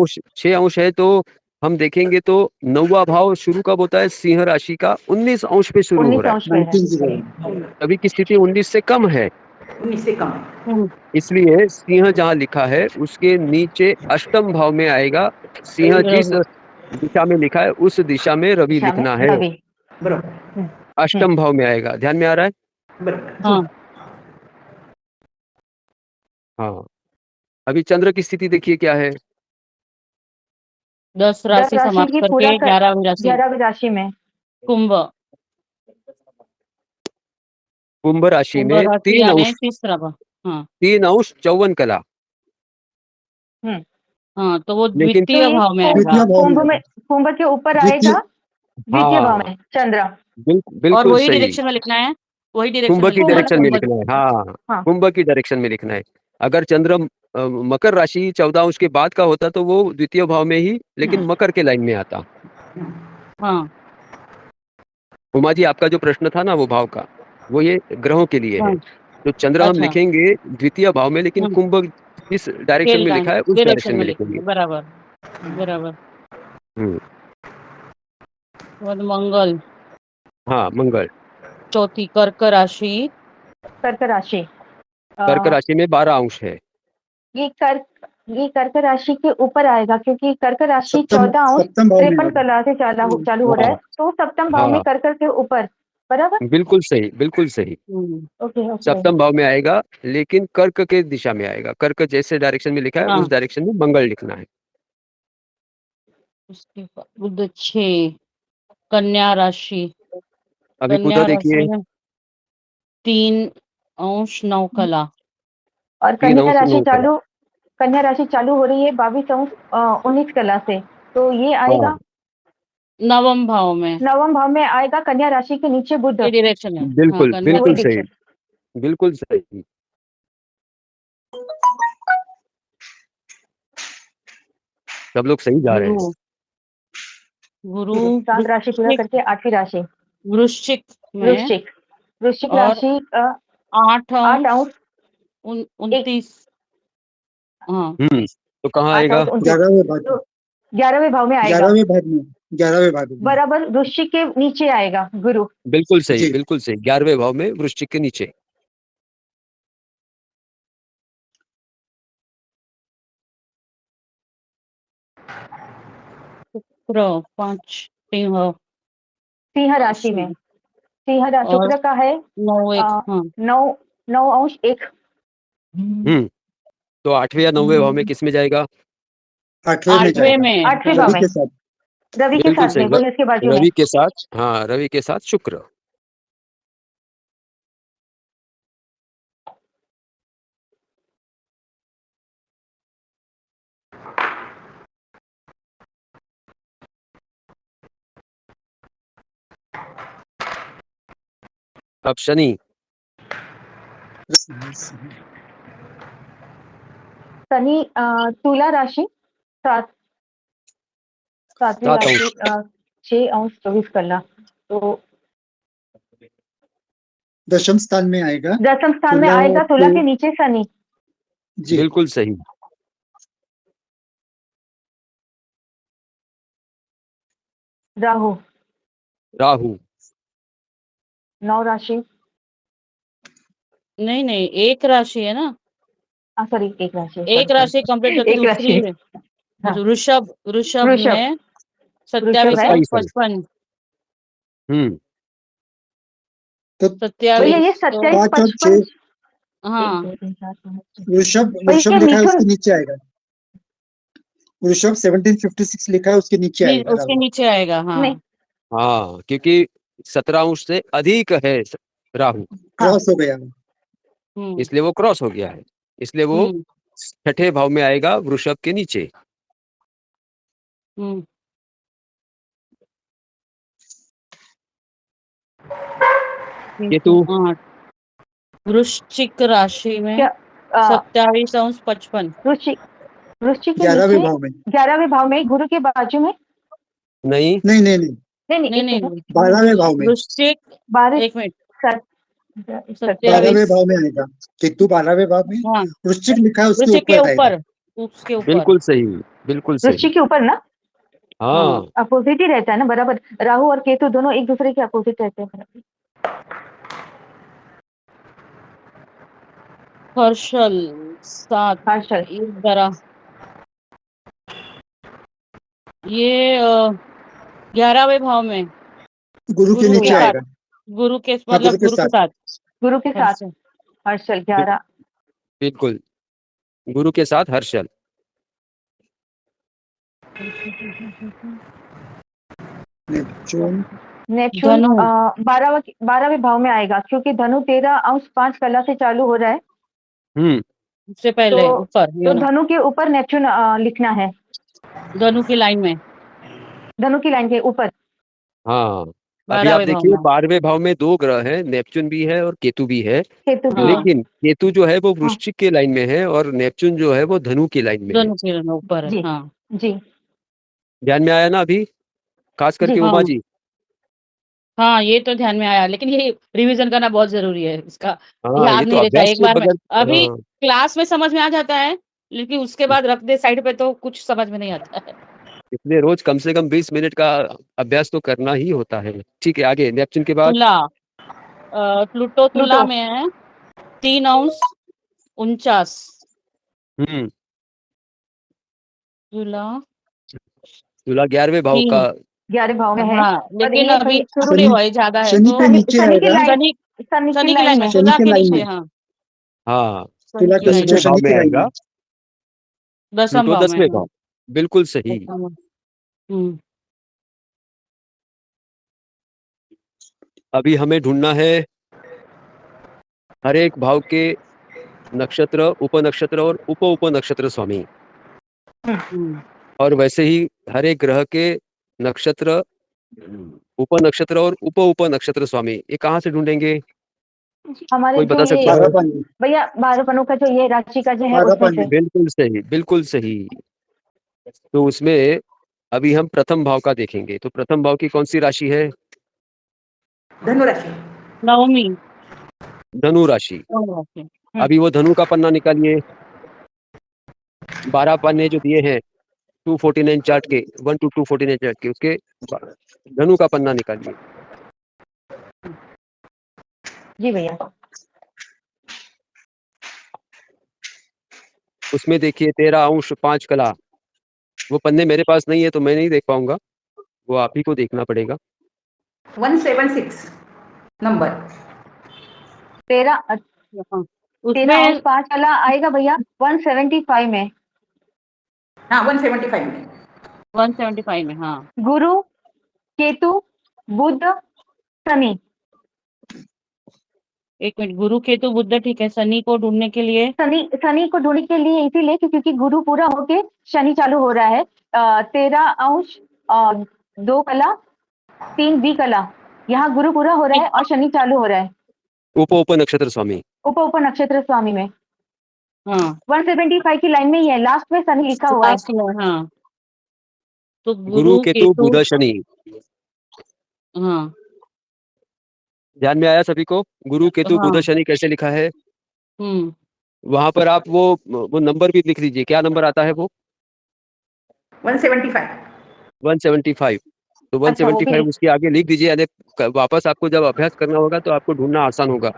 [SPEAKER 2] अंश है, तो हम देखेंगे तो नौवा भाव शुरू कब होता है? सिंह राशि का 19 अंश पे शुरू हो
[SPEAKER 1] 19
[SPEAKER 2] रहा है।
[SPEAKER 1] अंश पे है।
[SPEAKER 6] 19
[SPEAKER 2] अभी की स्थिति 19 से कम है,
[SPEAKER 5] 19 से कम है।
[SPEAKER 2] इसलिए सिंह जहाँ लिखा है उसके नीचे अष्टम भाव में आएगा। सिंह जिस दिशा में लिखा है उस दिशा में रवि
[SPEAKER 1] दिशा में
[SPEAKER 2] लिखना है,
[SPEAKER 1] रवि।
[SPEAKER 5] बरोबर
[SPEAKER 2] अष्टम भाव में आएगा। ध्यान में आ रहा है?
[SPEAKER 5] बरोबर
[SPEAKER 3] हाँ
[SPEAKER 2] हाँ। अभी चंद्र की स्थिति देखिए क्या है।
[SPEAKER 3] 10
[SPEAKER 1] 10
[SPEAKER 3] राशि
[SPEAKER 1] राशि
[SPEAKER 3] समाप्त
[SPEAKER 1] की
[SPEAKER 3] करके
[SPEAKER 1] पूरा
[SPEAKER 3] 11वीं राशि
[SPEAKER 1] 11वीं राशि में
[SPEAKER 3] कुंभ।
[SPEAKER 2] कुंभ राशि
[SPEAKER 3] कुंभ
[SPEAKER 2] में
[SPEAKER 3] राशि
[SPEAKER 2] 3
[SPEAKER 3] यानी
[SPEAKER 2] अंश,
[SPEAKER 3] तीसरा भाव। हाँ
[SPEAKER 2] 3 अंश 54 कला,
[SPEAKER 3] हाँ, तो वो
[SPEAKER 2] लेकिन
[SPEAKER 1] तो
[SPEAKER 3] द्वितीय
[SPEAKER 1] ये
[SPEAKER 3] भाव में
[SPEAKER 6] द्वितीय
[SPEAKER 3] आएगा।
[SPEAKER 6] भाव
[SPEAKER 1] कुंभ
[SPEAKER 6] में
[SPEAKER 1] में, कुंभ के ऊपर
[SPEAKER 6] द्वितीय
[SPEAKER 1] आएगा द्वितीय भाव
[SPEAKER 2] हाँ
[SPEAKER 1] में चंद्र।
[SPEAKER 3] और
[SPEAKER 2] बिल्कुल
[SPEAKER 3] वही
[SPEAKER 2] सही।
[SPEAKER 3] डायरेक्शन में लिखना है, वही डायरेक्शन
[SPEAKER 2] कुंभ
[SPEAKER 3] में
[SPEAKER 2] की
[SPEAKER 3] लिखना है
[SPEAKER 2] डायरेक्शन में लिखना है। हाँ
[SPEAKER 1] हाँ।
[SPEAKER 2] कुंभ की डायरेक्शन में लिखना है। अगर चंद्र मकर राशि 14 अंश के बाद का होता तो वो द्वितीय भाव में ही, लेकिन मकर के लाइन में आता।
[SPEAKER 3] हाँ
[SPEAKER 2] उमा जी, आपका जो प्रश्न था ना वो भाव का, वो ये ग्रहों के लिए
[SPEAKER 3] हाँ
[SPEAKER 2] है। तो चंद्र हम
[SPEAKER 3] अच्छा
[SPEAKER 2] लिखेंगे द्वितीय भाव में, लेकिन कुंभ जिस डायरेक्शन में लिखा है उस
[SPEAKER 3] डायरेक्शन
[SPEAKER 2] डायरेक्शन
[SPEAKER 3] में
[SPEAKER 2] में
[SPEAKER 3] लिखेंगे,
[SPEAKER 2] लिखेंगे।
[SPEAKER 3] बराबर बराबर।
[SPEAKER 2] हम्म,
[SPEAKER 3] और मंगल
[SPEAKER 2] हाँ मंगल।
[SPEAKER 3] चौथी कर्क राशि।
[SPEAKER 1] कर्क राशि।
[SPEAKER 2] कर्क राशि में 12 अंश है।
[SPEAKER 1] ये कर्क राशि के ऊपर आएगा, क्योंकि कर्क राशि 14 अंश
[SPEAKER 6] सप्तम भाव में
[SPEAKER 1] 53
[SPEAKER 6] आएगा।
[SPEAKER 1] कला से चालू हो रहा है,
[SPEAKER 2] हाँ
[SPEAKER 1] तो सप्तम भाव में
[SPEAKER 2] हाँ
[SPEAKER 1] कर्क के ऊपर। बराबर।
[SPEAKER 2] बिल्कुल सही, बिल्कुल सही।
[SPEAKER 1] Okay okay.
[SPEAKER 2] सप्तम भाव में आएगा, लेकिन कर्क के दिशा में आएगा। कर्क जैसे डायरेक्शन में लिखा है
[SPEAKER 3] हाँ
[SPEAKER 2] उस डायरेक्शन में मंगल लिखना है।
[SPEAKER 3] उसके बाद बुध 6 कन्या राशि।
[SPEAKER 2] अभी बुध
[SPEAKER 3] कन्या
[SPEAKER 2] देखिए,
[SPEAKER 3] राशि में 3 अंश 9 कला।
[SPEAKER 1] और
[SPEAKER 2] 3 अंश 9 कला।
[SPEAKER 1] कन्या राशि चालू हो रही है 22 अंश 19 कला से, तो ये
[SPEAKER 2] हाँ
[SPEAKER 1] आएगा
[SPEAKER 3] नवम भाव में
[SPEAKER 1] नवम भाव में आएगा, कन्या राशि के नीचे बुध।
[SPEAKER 3] ये डायरेक्शन है। हाँ
[SPEAKER 2] बिल्कुल
[SPEAKER 3] कन्या
[SPEAKER 1] वही
[SPEAKER 2] बिल्कुल
[SPEAKER 3] राशि।
[SPEAKER 2] सही,
[SPEAKER 1] डिक्शन।
[SPEAKER 2] बिल्कुल सही। सब लोग सही जा रहे
[SPEAKER 3] गुरु
[SPEAKER 2] हैं।
[SPEAKER 3] गुरु
[SPEAKER 1] 7 राशि पूरा
[SPEAKER 3] वृश्चिक
[SPEAKER 1] करके 8वीं राशि
[SPEAKER 3] वृश्चिक में
[SPEAKER 1] वृश्चिक। वृश्चिक
[SPEAKER 3] और
[SPEAKER 1] राशि
[SPEAKER 3] 8
[SPEAKER 1] 8
[SPEAKER 3] अंश
[SPEAKER 1] अंश
[SPEAKER 3] 29। हाँ
[SPEAKER 2] तो कहाँ
[SPEAKER 1] 8
[SPEAKER 2] आएगा?
[SPEAKER 1] अंश 29,
[SPEAKER 6] 11वें भाव
[SPEAKER 1] तो 11वें भाव में आएगा।
[SPEAKER 6] 11वें भाव में
[SPEAKER 1] बराबर वृश्चिक के नीचे आएगा गुरु।
[SPEAKER 2] बिल्कुल सही,
[SPEAKER 6] जी।
[SPEAKER 2] बिल्कुल सही। 11वें भाव में वृश्चिक के नीचे।
[SPEAKER 3] शुक्र 5 सिंह
[SPEAKER 1] सिंह राशि में
[SPEAKER 3] और
[SPEAKER 1] शुक्र का है
[SPEAKER 3] 9 1। हाँ
[SPEAKER 1] 9 अंश 1।
[SPEAKER 2] तो 8वें या 9वें भाव में किस में जाएगा?
[SPEAKER 6] 8वें में
[SPEAKER 3] 8वें
[SPEAKER 6] जाएगा
[SPEAKER 3] में
[SPEAKER 1] 8वें भाव
[SPEAKER 6] रवि
[SPEAKER 1] में
[SPEAKER 6] के साथ।
[SPEAKER 1] रवि के
[SPEAKER 2] बिल्कुल
[SPEAKER 1] साथ
[SPEAKER 2] सही।
[SPEAKER 1] में, वही उसके बाजू में।
[SPEAKER 2] रवि के साथ, हाँ रवि के साथ शुक्र। अब शनि
[SPEAKER 1] शनि तुला राशि 7 7वीं
[SPEAKER 2] 7
[SPEAKER 1] राशि
[SPEAKER 2] अंश।
[SPEAKER 1] 6 अंश 24 कला, तो
[SPEAKER 6] दशम स्थान में आएगा।
[SPEAKER 1] दसम स्थान में
[SPEAKER 6] तुला
[SPEAKER 1] आएगा, तुला
[SPEAKER 6] तो
[SPEAKER 1] के नीचे शनि।
[SPEAKER 6] जी
[SPEAKER 2] बिल्कुल सही।
[SPEAKER 1] राहु
[SPEAKER 2] राहु
[SPEAKER 1] 9 राशि,
[SPEAKER 3] नहीं नहीं एक राशि है ना,
[SPEAKER 1] सॉरी एक राशि,
[SPEAKER 3] एक राशि कंप्लीट करके
[SPEAKER 1] एक
[SPEAKER 3] दूसरी
[SPEAKER 1] राशि।
[SPEAKER 3] है।
[SPEAKER 1] हाँ।
[SPEAKER 3] वृषभ वृषभ
[SPEAKER 1] वृषभ
[SPEAKER 3] में
[SPEAKER 1] वृषभ
[SPEAKER 3] 27
[SPEAKER 1] है।
[SPEAKER 3] अंश
[SPEAKER 2] 27 अंश।
[SPEAKER 3] 55
[SPEAKER 2] हम्म
[SPEAKER 6] तो
[SPEAKER 3] 27।
[SPEAKER 1] भैया ये
[SPEAKER 3] तो
[SPEAKER 1] 27
[SPEAKER 6] 5 और
[SPEAKER 1] 55
[SPEAKER 3] हाँ
[SPEAKER 1] 1 2 3 4 5 6।
[SPEAKER 6] वृषभ
[SPEAKER 1] और
[SPEAKER 6] वृषभ
[SPEAKER 1] ये
[SPEAKER 6] लिखा है
[SPEAKER 1] मिथुन
[SPEAKER 6] उसके नीचे आएगा। वृषभ 1756 लिखा है उसके नीचे आएगा
[SPEAKER 3] उसके
[SPEAKER 6] राहु।
[SPEAKER 3] नीचे आएगा। हाँ
[SPEAKER 1] नहीं,
[SPEAKER 2] हाँ, क्योंकि 17 अंश से अधिक है राहु,
[SPEAKER 6] क्रॉस हो गया।
[SPEAKER 2] इसलिए वो क्रॉस हो गया है। इसलिए वो
[SPEAKER 3] हम्म
[SPEAKER 2] 6ठे भाव में आएगा, वृषभ के नीचे।
[SPEAKER 3] हम्म
[SPEAKER 2] केतु
[SPEAKER 3] 8 वृश्चिक राशि में
[SPEAKER 1] क्या
[SPEAKER 3] 27 अंश 55।
[SPEAKER 1] वृश्चिक वृश्चिक के
[SPEAKER 6] 11वें
[SPEAKER 1] नीचे
[SPEAKER 6] भाव में
[SPEAKER 1] 11वें भाव में, गुरु के बाजू में।
[SPEAKER 2] नहीं
[SPEAKER 6] नहीं नहीं नहीं
[SPEAKER 1] नहीं
[SPEAKER 3] नहीं
[SPEAKER 1] एक
[SPEAKER 3] नहीं
[SPEAKER 1] सेकंड,
[SPEAKER 6] 12वें भाव में
[SPEAKER 3] वृश्चिक
[SPEAKER 1] 12
[SPEAKER 3] एक मिनट
[SPEAKER 6] 12वें
[SPEAKER 3] 27
[SPEAKER 6] भाव में आएगा। केतु 12वें भाव में,
[SPEAKER 3] हाँ
[SPEAKER 6] वृश्चिक लिखा है उसके
[SPEAKER 3] वृश्चिक के
[SPEAKER 6] ऊपर आएगा।
[SPEAKER 3] ऊपर उसके ऊपर
[SPEAKER 2] बिल्कुल सही, बिल्कुल सही।
[SPEAKER 1] वृश्चिक के ऊपर ना,
[SPEAKER 2] हाँ
[SPEAKER 1] अपोजिट ही रहता है ना, बराबर। राहु और केतु दोनों एक दूसरे के अपोजिट रहते हैं बराबर।
[SPEAKER 3] हर्षल 7
[SPEAKER 1] हर्षल
[SPEAKER 3] ये जरा ये 11वें भाव में
[SPEAKER 6] गुरु के
[SPEAKER 3] गुरु के
[SPEAKER 6] नीचे
[SPEAKER 1] क्या?
[SPEAKER 3] साथ
[SPEAKER 6] आएगा।
[SPEAKER 3] गुरु के
[SPEAKER 6] हाँ,
[SPEAKER 3] मतलब गुरु के साथ
[SPEAKER 1] गुरु के साथ
[SPEAKER 3] हर्षल
[SPEAKER 1] हर्षल 11।
[SPEAKER 2] बिल्कुल, गुरु के साथ हर्षल।
[SPEAKER 6] नेपच्यून
[SPEAKER 1] नेपच्यून
[SPEAKER 3] धनु
[SPEAKER 1] 12वें भाव में आएगा, क्योंकि धनु 13 अंश 5 कला से चालू हो रहा है।
[SPEAKER 2] हम्म
[SPEAKER 3] से पहले
[SPEAKER 1] तो
[SPEAKER 3] ऊपर
[SPEAKER 1] तो धनु के ऊपर नेपच्यून लिखना है,
[SPEAKER 3] धनु की लाइन में
[SPEAKER 1] धनु की लाइन के ऊपर।
[SPEAKER 2] हाँ, अभी आप
[SPEAKER 3] 12वें भाव
[SPEAKER 2] देखिए
[SPEAKER 3] में
[SPEAKER 2] 12वें भाव में दो ग्रह हैं, नेपच्यून भी है और केतु भी है।
[SPEAKER 1] केतु भी है।
[SPEAKER 3] हाँ
[SPEAKER 2] लेकिन केतु जो है वो
[SPEAKER 1] हाँ
[SPEAKER 2] वृश्चिक के लाइन में है और नेपच्यून जो है वो धनु की लाइन में है।
[SPEAKER 3] धनु के ऊपर है
[SPEAKER 1] जी
[SPEAKER 3] हाँ
[SPEAKER 1] जी
[SPEAKER 2] ध्यान में आया ना अभी, खास करके
[SPEAKER 1] जी
[SPEAKER 2] उमा
[SPEAKER 3] हाँ
[SPEAKER 2] जी।
[SPEAKER 3] हाँ ये तो ध्यान में आया, लेकिन ये रिवीजन करना बहुत जरूरी है, इसका
[SPEAKER 2] हाँ, ये
[SPEAKER 3] याद
[SPEAKER 2] तो
[SPEAKER 3] नहीं रहता
[SPEAKER 2] अभ्यास
[SPEAKER 3] एक
[SPEAKER 2] के
[SPEAKER 3] बार में।
[SPEAKER 2] बगैर।
[SPEAKER 3] अभी
[SPEAKER 2] हाँ,
[SPEAKER 3] क्लास में समझ में आ जाता है, लेकिन उसके बाद रख दे साइड पे तो कुछ समझ में नहीं आता है।
[SPEAKER 2] इसलिए रोज कम से कम 20 मिनट का अभ्यास तो करना ही होता है। ठीक है, आगे नेपच्यून के बाद
[SPEAKER 3] तुला प्लूटो तुला
[SPEAKER 1] प्लूटो
[SPEAKER 3] में है 3 अंश 49
[SPEAKER 2] हम्म
[SPEAKER 3] तुला
[SPEAKER 2] तुला 11वें भाव का।
[SPEAKER 3] 3
[SPEAKER 1] 11वें भाव में है।
[SPEAKER 3] हाँ
[SPEAKER 1] पर
[SPEAKER 3] लेकिन
[SPEAKER 1] ये
[SPEAKER 3] अभी शुरू नहीं
[SPEAKER 6] शनि
[SPEAKER 3] हुआ है, ज्यादा है
[SPEAKER 6] शनि
[SPEAKER 3] तो
[SPEAKER 6] के नीचे
[SPEAKER 1] शनि की
[SPEAKER 6] आएगा।
[SPEAKER 1] लाइन,
[SPEAKER 3] शनि
[SPEAKER 1] शनि की
[SPEAKER 3] शनि की
[SPEAKER 1] लाइन
[SPEAKER 3] लाइन
[SPEAKER 1] में।
[SPEAKER 3] में
[SPEAKER 6] शनि
[SPEAKER 3] तुला
[SPEAKER 6] के
[SPEAKER 3] के
[SPEAKER 6] लाइन
[SPEAKER 3] नीचे
[SPEAKER 6] में,
[SPEAKER 3] हाँ
[SPEAKER 2] हाँ,
[SPEAKER 3] शनि
[SPEAKER 6] तुला
[SPEAKER 3] की
[SPEAKER 6] के
[SPEAKER 3] लाइन
[SPEAKER 6] नीचे
[SPEAKER 2] 10वें
[SPEAKER 3] में
[SPEAKER 2] भाव
[SPEAKER 6] शनि
[SPEAKER 2] में
[SPEAKER 6] की लाइन
[SPEAKER 2] आएगा।
[SPEAKER 6] में।
[SPEAKER 3] 10वें
[SPEAKER 2] प्लूटो
[SPEAKER 3] भाव में
[SPEAKER 2] 10वें
[SPEAKER 3] हाँ
[SPEAKER 2] भाव, बिल्कुल सही।
[SPEAKER 3] 10वें भाव।
[SPEAKER 2] अभी हमें ढूंढना है हर एक भाव के नक्षत्र, उपनक्षत्र और उप उपनक्षत्र स्वामी,
[SPEAKER 3] हम्म
[SPEAKER 2] और वैसे ही हर एक ग्रह के नक्षत्र, उपनक्षत्र और उप उपनक्षत्र स्वामी। ये कहाँ से ढूंढेंगे,
[SPEAKER 1] हमारे
[SPEAKER 2] कोई
[SPEAKER 1] जो
[SPEAKER 2] बता
[SPEAKER 1] ये
[SPEAKER 2] सकता है?
[SPEAKER 6] 12 पानी,
[SPEAKER 1] भैया 12 का जो ये राशि का जो है
[SPEAKER 6] 12
[SPEAKER 1] उसमें से।
[SPEAKER 6] पानी।
[SPEAKER 2] बिल्कुल सही, बिल्कुल सही। तो उसमें अभी हम प्रथम भाव का देखेंगे। तो प्रथम भाव की कौन सी राशि है?
[SPEAKER 5] धनु राशि।
[SPEAKER 3] नवमी
[SPEAKER 2] धनु राशि।
[SPEAKER 3] नवमी।
[SPEAKER 2] अभी वो धनु का पन्ना निकालिए। 12 पन्ने जो दिए हैं 249 चार्ट के, 1 to 249 चार्ट के, उसके धनु का पन्ना निकालिए।
[SPEAKER 1] जी भैया।
[SPEAKER 2] उसमें देखिए 13 अंश 5 कला। वो पन्ने मेरे पास नहीं है तो मैं नहीं देख पाऊंगा, वो आप ही को देखना पड़ेगा।
[SPEAKER 5] 176 नंबर।
[SPEAKER 1] 13
[SPEAKER 3] हाँ
[SPEAKER 1] 13 अंश
[SPEAKER 3] उसमें
[SPEAKER 1] 5 वाला आएगा भैया 175 में।
[SPEAKER 5] हाँ 175 में।
[SPEAKER 3] 175 में हाँ
[SPEAKER 1] गुरु केतु बुध शनि।
[SPEAKER 3] एक मिनट, गुरु केतु बुध ठीक है, शनि को ढूंढने के लिए
[SPEAKER 1] शनि को ढूंढने के लिए इसीलिए क्योंकि गुरु पूरा होके शनि चालू हो रहा है। 13 अंश 2 कला 3 बी कला, यहाँ गुरु पूरा हो रहा है और शनि चालू हो रहा है
[SPEAKER 2] उप उपनक्षत्र स्वामी।
[SPEAKER 1] उप नक्षत्र स्वामी में।
[SPEAKER 3] हाँ
[SPEAKER 1] 175 की लाइन में ही है, लास्ट में शनि लिखा हुआ है।
[SPEAKER 3] लास्ट में हाँ तो
[SPEAKER 2] गुरु
[SPEAKER 3] गुरु
[SPEAKER 2] केतु
[SPEAKER 3] केतु
[SPEAKER 2] बुध शनि।
[SPEAKER 3] हाँ
[SPEAKER 2] ध्यान में आया सभी को? गुरु केतु बुध
[SPEAKER 3] हाँ
[SPEAKER 2] शनि कैसे लिखा है?
[SPEAKER 3] हम्म
[SPEAKER 2] वहां पर आप वो नंबर भी लिख लीजिए। क्या नंबर आता है वो?
[SPEAKER 5] 175।
[SPEAKER 2] 175। तो
[SPEAKER 1] अच्छा वो भी
[SPEAKER 2] 175 उसके आगे लिख दीजिए, यानी वापस आपको जब अभ्यास करना होगा तो आपको ढूंढना आसान होगा।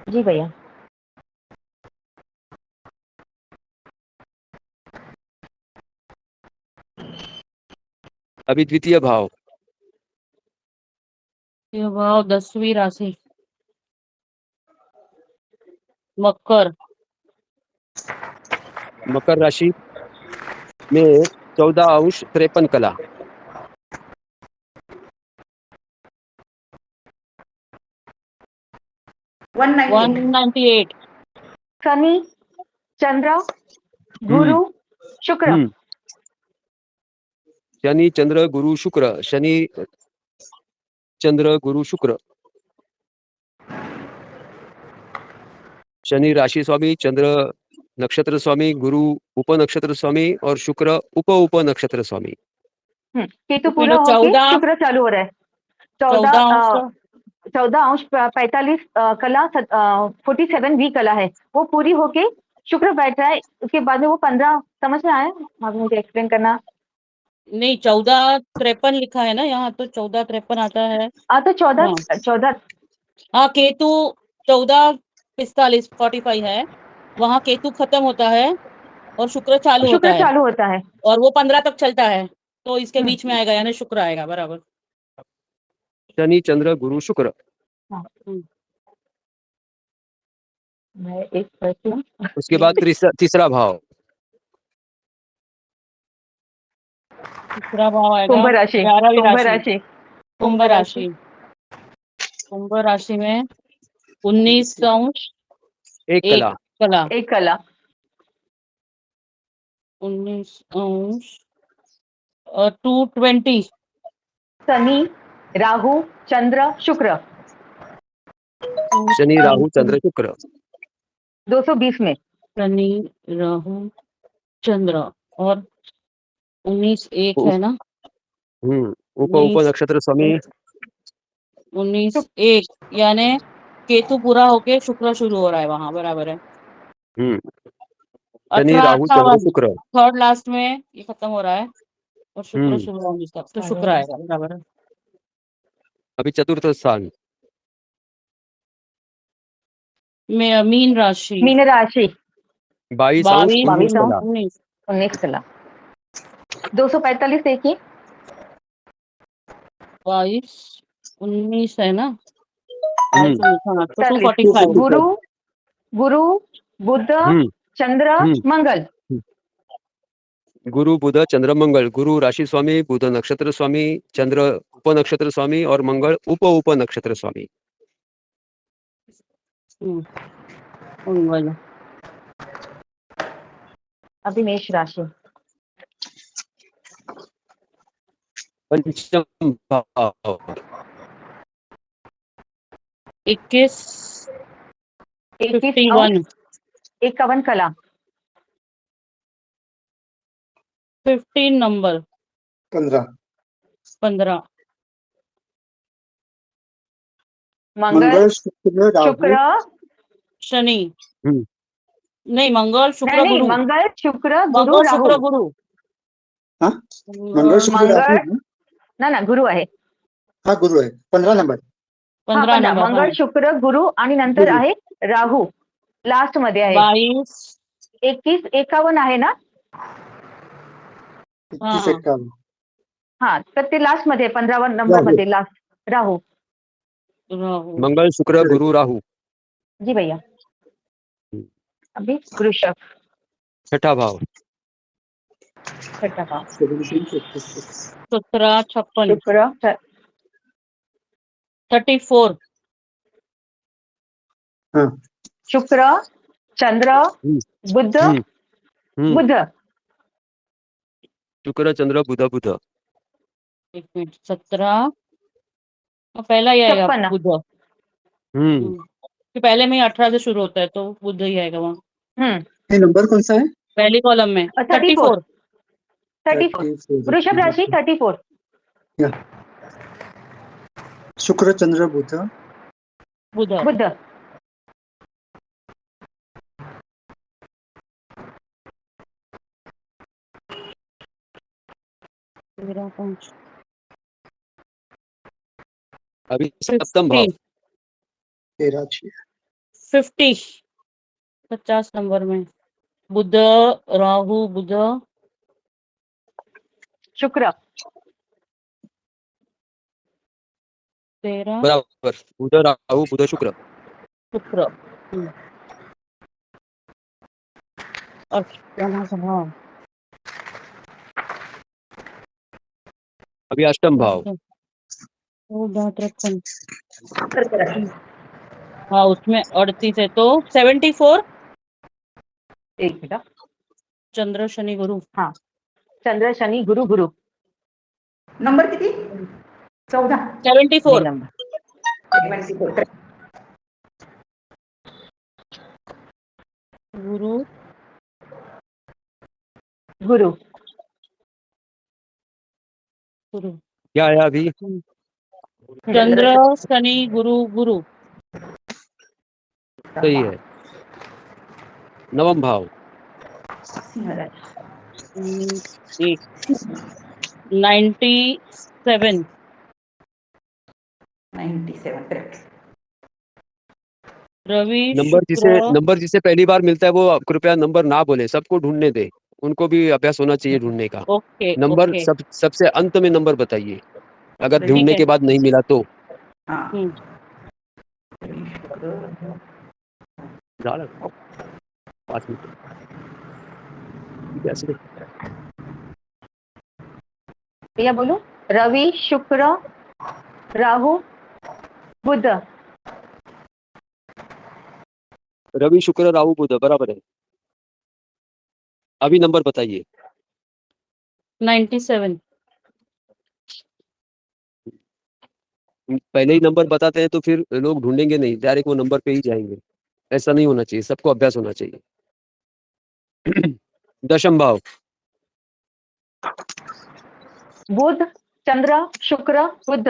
[SPEAKER 1] जी भैया।
[SPEAKER 2] अभी द्वितीय भाव।
[SPEAKER 3] ये भाव 10वीं राशि मकर।
[SPEAKER 2] मकर राशि में 14 अंश 53 कला।
[SPEAKER 5] 198।
[SPEAKER 3] 198
[SPEAKER 1] शनि चंद्र
[SPEAKER 2] हम्म
[SPEAKER 1] गुरु शुक्र।
[SPEAKER 2] हम्म शनि चंद्र गुरु शुक्र, शनि चंद्र गुरु शुक्र। शनि राशि स्वामी, चंद्र नक्षत्र स्वामी, गुरु उप नक्षत्र स्वामी और शुक्र उप नक्षत्र स्वामी।
[SPEAKER 1] केतु
[SPEAKER 3] उसमें
[SPEAKER 1] पूरा
[SPEAKER 3] तो
[SPEAKER 1] होके
[SPEAKER 3] 14
[SPEAKER 1] शुक्र चालू हो रहा है।
[SPEAKER 3] 14 अंश
[SPEAKER 1] 14 अंश 45 कला 47 भी कला है, वो पूरी होके शुक्र बैठ रहा है। उसके बाद में वो 15 समझ में आया? आप मुझे एक्सप्लेन करना।
[SPEAKER 3] नहीं 14-53 लिखा है ना यहाँ, तो 14-53 आता है।
[SPEAKER 1] तो 14
[SPEAKER 3] हाँ
[SPEAKER 1] 14
[SPEAKER 3] हाँ, केतु 14-45 है, वहाँ केतु खत्म होता है और शुक्र चालू होता
[SPEAKER 1] शुक्र
[SPEAKER 3] है,
[SPEAKER 1] चालू होता है।
[SPEAKER 3] और वो 15 तक चलता है, तो इसके बीच में
[SPEAKER 1] हम्म,
[SPEAKER 3] आएगा, यानी शुक्र आएगा बराबर।
[SPEAKER 2] शनि, चंद्र, गुरु, शुक्र।
[SPEAKER 1] मैं एक प्रश्न
[SPEAKER 2] उसके बाद तीसरा भाव
[SPEAKER 3] तीसरा भाव आएगा
[SPEAKER 1] कुंभ राशि।
[SPEAKER 3] 11वीं
[SPEAKER 1] कुंभ
[SPEAKER 3] राशि,
[SPEAKER 1] राशि।
[SPEAKER 3] कुंभ राशि। कुंभ राशि में 19 अंश
[SPEAKER 2] एक
[SPEAKER 3] एक
[SPEAKER 2] कला।
[SPEAKER 3] कला,
[SPEAKER 1] एक कला।
[SPEAKER 3] 19 अंश 220
[SPEAKER 1] शनि, राहु, चंद्र, शुक्र।
[SPEAKER 2] शनि, राहु, चंद्र, शुक्र।
[SPEAKER 1] 220 में।
[SPEAKER 3] शनि, राहु, चंद्र और 19 एक है ना,
[SPEAKER 2] उप
[SPEAKER 3] 19
[SPEAKER 2] नक्षत्र स्वामी।
[SPEAKER 3] 19 एक, यानी केतु पूरा होके शुक्र शुरू हो रहा है वहां, बराबर है।
[SPEAKER 2] शनि,
[SPEAKER 3] 18
[SPEAKER 2] राहु, चंद्र,
[SPEAKER 3] 58
[SPEAKER 2] शुक्र।
[SPEAKER 3] थर्ड लास्ट में ये खत्म हो रहा है और शुक्र
[SPEAKER 2] हम्म
[SPEAKER 3] शुरू होने तक, तो शुक्र आएगा बराबर है।
[SPEAKER 2] अभी चतुर्थ स्थान।
[SPEAKER 3] मीन राशि
[SPEAKER 1] मीन राशि।
[SPEAKER 2] 22 अंश
[SPEAKER 3] 22
[SPEAKER 2] 19
[SPEAKER 1] 22
[SPEAKER 2] कला।
[SPEAKER 3] 19
[SPEAKER 1] 19 कला। 245 देखिए।
[SPEAKER 3] 22 19 है ना,
[SPEAKER 2] हम्म
[SPEAKER 3] 245।
[SPEAKER 1] गुरु, गुरु, बुध,
[SPEAKER 2] हम्म
[SPEAKER 1] चंद्र,
[SPEAKER 2] हम्म
[SPEAKER 1] मंगल।
[SPEAKER 2] गुरु, बुध, चंद्र, मंगल। गुरु राशि स्वामी, बुध नक्षत्र स्वामी, चंद्र उप नक्षत्र स्वामी और मंगल उप नक्षत्र स्वामी।
[SPEAKER 3] मंगल।
[SPEAKER 1] अभी मेष राशि।
[SPEAKER 2] पंचम भाव।
[SPEAKER 3] 21
[SPEAKER 1] 21
[SPEAKER 3] 51
[SPEAKER 1] 51 कला।
[SPEAKER 3] 15 नंबर
[SPEAKER 6] 15
[SPEAKER 1] मंगल,
[SPEAKER 6] मंगल, शुक्र, राहु,
[SPEAKER 1] शुक्र,
[SPEAKER 3] शनि,
[SPEAKER 2] हम्म
[SPEAKER 3] नहीं मंगल शुक्र
[SPEAKER 1] नहीं
[SPEAKER 3] गुरु,
[SPEAKER 1] मंगल, शुक्र, गुरु,
[SPEAKER 3] मंगल
[SPEAKER 1] राहु।
[SPEAKER 3] शुक्र गुरु,
[SPEAKER 6] हाँ मंगल, शुक्र, राहु
[SPEAKER 1] मंगल ना गुरु आहे।
[SPEAKER 6] हाँ गुरु आहे 15 नंबर.
[SPEAKER 3] 15 नंबर
[SPEAKER 1] मंगळ, शुक्र, गुरु आणि नंतर
[SPEAKER 6] गुरु.
[SPEAKER 1] आहे राहू लास्ट मध्ये आहे.
[SPEAKER 3] 22
[SPEAKER 1] 21 51 आहे ना.
[SPEAKER 6] 21 51
[SPEAKER 1] हा तर ते लास्ट मध्ये 15 नंबर
[SPEAKER 6] राहू.
[SPEAKER 1] मध्ये लास्ट राहू.
[SPEAKER 2] मंगल, शुक्र, गुरु, राहु।
[SPEAKER 1] जी भैया. अभी वृषभ.
[SPEAKER 2] छठा भाव।
[SPEAKER 3] 17 56
[SPEAKER 1] शुक्र
[SPEAKER 3] 34
[SPEAKER 6] हाँ
[SPEAKER 1] शुक्र, चंद्र, बुध, बुध.
[SPEAKER 2] शुक्र, चंद्र, बुध, बुध।
[SPEAKER 3] 1 मिनट 17 पहला ही आएगा
[SPEAKER 1] 56
[SPEAKER 3] बुध, कि पहले में 18 से शुरू होता है तो बुध ही आएगा वहाँ.
[SPEAKER 6] ये नंबर कौन सा है?
[SPEAKER 3] पहली कॉलम में 34
[SPEAKER 1] वृषभ राशि 34.
[SPEAKER 6] शुक्र, चंद्र, बुध,
[SPEAKER 3] बुध.
[SPEAKER 1] बुध.
[SPEAKER 2] अभी सप्तम भाव।
[SPEAKER 3] 50 50 नंबर में बुध, राहु, बुध,
[SPEAKER 1] शुक्र
[SPEAKER 3] 13
[SPEAKER 2] बराबर। बुध, राहु, बुध, शुक्र।
[SPEAKER 3] शुक्र. हाँ
[SPEAKER 2] अभी अष्टम भाव।
[SPEAKER 3] 53. हाँ उसमें 38 है तो 74
[SPEAKER 1] एक मिनट.
[SPEAKER 3] चंद्र शनि गुरु.
[SPEAKER 1] हाँ चंद्र शनि गुरु गुरु.
[SPEAKER 5] नंबर किती 14
[SPEAKER 3] 74
[SPEAKER 1] नंबर
[SPEAKER 5] 74.
[SPEAKER 3] गुरु
[SPEAKER 1] गुरु।
[SPEAKER 3] गुरु।
[SPEAKER 2] क्या आया अभी?
[SPEAKER 3] चंद्र शनि गुरु गुरु।
[SPEAKER 2] सही है। नवम भाव।
[SPEAKER 5] सिंह राशि।
[SPEAKER 3] 97।
[SPEAKER 5] 97 करेक्ट।
[SPEAKER 3] रवि
[SPEAKER 2] नंबर
[SPEAKER 3] शुक्र।
[SPEAKER 2] जिसे पहली बार मिलता है वो कृपया नंबर ना बोले, सबको ढूंढने दे, उनको भी अभ्यास होना चाहिए ढूंढने का।
[SPEAKER 3] Okay
[SPEAKER 2] number
[SPEAKER 3] okay.
[SPEAKER 2] सबसे अंत में नंबर बताइए, अगर
[SPEAKER 3] ठीक
[SPEAKER 2] ढूंढने
[SPEAKER 3] है।
[SPEAKER 2] के बाद नहीं मिला तो।
[SPEAKER 5] हाँ
[SPEAKER 3] हम्म।
[SPEAKER 2] झालं? 5 मिनिट कैसे?
[SPEAKER 1] भैया बोलूं? रवि, शुक्र, राहु, बुध।
[SPEAKER 2] रवि शुक्र राहु बुध, बराबर है। अभी नंबर बताइए।
[SPEAKER 3] 97।
[SPEAKER 2] पहले ही नंबर बताते हैं तो फिर लोग ढूंढेंगे नहीं, डायरेक्ट वो नंबर पे ही जाएंगे। ऐसा नहीं होना चाहिए, सबको अभ्यास होना चाहिए। दशम भाव।
[SPEAKER 1] बुध, चंद्र, शुक्र, बुध।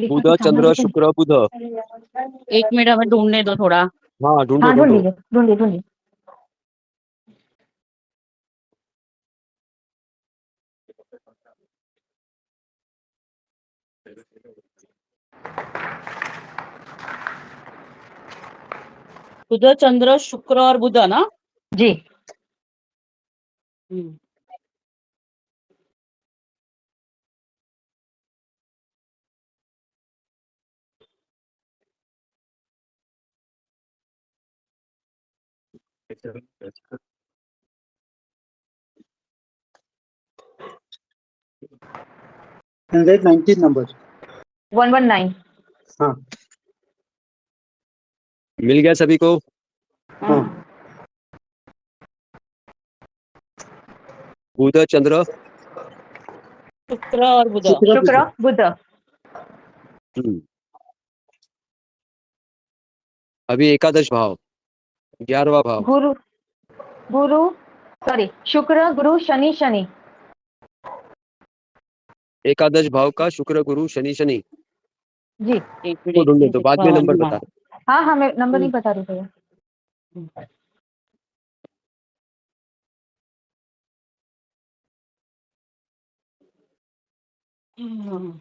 [SPEAKER 2] बुध चंद्र शुक्र बुध।
[SPEAKER 3] 1 मिनट हमें ढूंढने दो थोड़ा।
[SPEAKER 2] हाँ ढूंढो
[SPEAKER 1] हाँ ढूंढ
[SPEAKER 2] ढूंढो।
[SPEAKER 1] लीजिए, ढूंढिए ढूंढिए।
[SPEAKER 3] बुध चंद्र शुक्र और बुध ना।
[SPEAKER 1] जी।
[SPEAKER 3] हम्म।
[SPEAKER 6] And write 19 number.
[SPEAKER 1] 119।
[SPEAKER 6] हाँ
[SPEAKER 2] मिल गया सभी को?
[SPEAKER 6] हाँ।
[SPEAKER 2] बुध चंद्र
[SPEAKER 3] शुक्र और बुध।
[SPEAKER 1] शुक्र, बुध।
[SPEAKER 2] हम्म। अभी एकादश भाव, 11वां भाव।
[SPEAKER 1] गुरु, गुरु, सॉरी, शुक्र, गुरु, शनि, शनि।
[SPEAKER 2] एकादश भाव का शुक्र गुरु शनि शनि
[SPEAKER 1] जी।
[SPEAKER 3] एक
[SPEAKER 2] को ढूंढने
[SPEAKER 3] मिनट
[SPEAKER 2] तो बाद में नंबर
[SPEAKER 3] लिखा
[SPEAKER 2] बता।
[SPEAKER 1] हाँ हाँ, मैं नंबर नहीं बता रही भैया।
[SPEAKER 3] हम्म।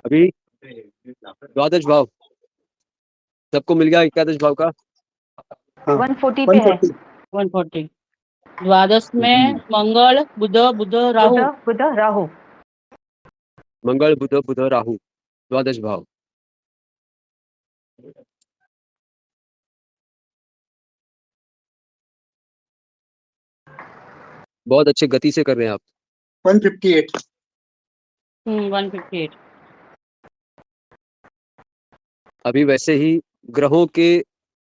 [SPEAKER 2] अभी द्वादश भाव, सबको मिल गया एकादश भाव का?
[SPEAKER 6] हाँ
[SPEAKER 1] 140 पे है।
[SPEAKER 6] 140।
[SPEAKER 3] 140। द्वादश में मंगल बुध बुध
[SPEAKER 1] बुध,
[SPEAKER 3] राहु।
[SPEAKER 1] बुध, राहु।
[SPEAKER 2] मंगल बुध बुध राहु, द्वादश भाव। बहुत अच्छे गति से कर रहे हैं आप।
[SPEAKER 6] 158।
[SPEAKER 3] 158।
[SPEAKER 2] अभी वैसे ही ग्रहों के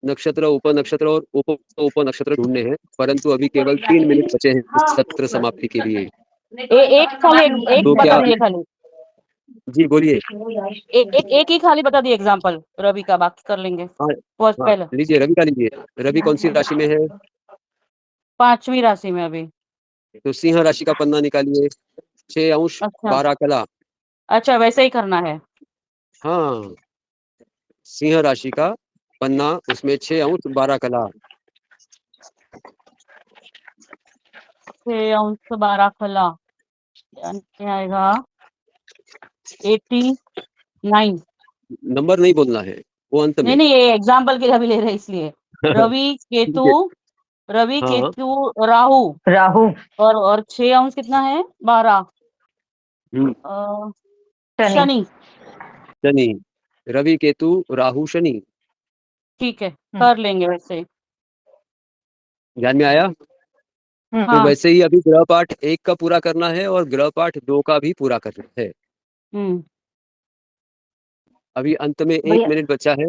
[SPEAKER 2] नक्षत्र उप नक्षत्र और उप उप नक्षत्र ढूंढने हैं, परंतु अभी केवल 3 मिनट बचे हैं इस सत्र समाप्ति के लिए।
[SPEAKER 3] एक खाली एक
[SPEAKER 2] तो
[SPEAKER 3] बता
[SPEAKER 2] क्या?
[SPEAKER 3] दिए खाली।
[SPEAKER 2] जी बोलिए।
[SPEAKER 3] एक ही खाली बता दिए एग्जांपल रवि का, बाकी कर लेंगे।
[SPEAKER 2] हाँ
[SPEAKER 3] फर्स्ट
[SPEAKER 2] हाँ,
[SPEAKER 3] पहले
[SPEAKER 2] लीजिए रवि का लीजिए। रवि कौन सी राशि में है?
[SPEAKER 3] 5वीं राशि में अभी।
[SPEAKER 2] तो सिंह राशि का पन्ना निकालिए, 6 अंश
[SPEAKER 3] अच्छा
[SPEAKER 2] 12 कला।
[SPEAKER 3] अच्छा, वैसे ही करना है।
[SPEAKER 2] हाँ, सिंह राशि का पन्ना, उसमें 6 अंश 12 कला।
[SPEAKER 3] 6 अंश 12 खला यानी आएगा 89।
[SPEAKER 2] नंबर नहीं बोलना है, वो अंत में।
[SPEAKER 3] नहीं नहीं, ये एग्जाम्पल के लिए अभी ले रहे हैं इसलिए। रवि
[SPEAKER 2] ठीक
[SPEAKER 3] केतु,
[SPEAKER 2] है।
[SPEAKER 3] रवि
[SPEAKER 2] हाँ
[SPEAKER 3] केतु राहु।
[SPEAKER 1] राहु,
[SPEAKER 3] और 6 अंश कितना है? 12।
[SPEAKER 1] शनि।
[SPEAKER 3] शनि।
[SPEAKER 2] शनि, रवि केतु राहु शनि।
[SPEAKER 3] ठीक है, कर लेंगे वैसे।
[SPEAKER 2] ध्यान में आया? तो
[SPEAKER 3] हाँ।
[SPEAKER 2] वैसे ही अभी गृह पाठ 1 का पूरा करना है और गृह पाठ 2 का भी पूरा करना है।
[SPEAKER 3] हम्म।
[SPEAKER 2] अभी अंत में 1
[SPEAKER 1] भैया
[SPEAKER 2] मिनट बचा है।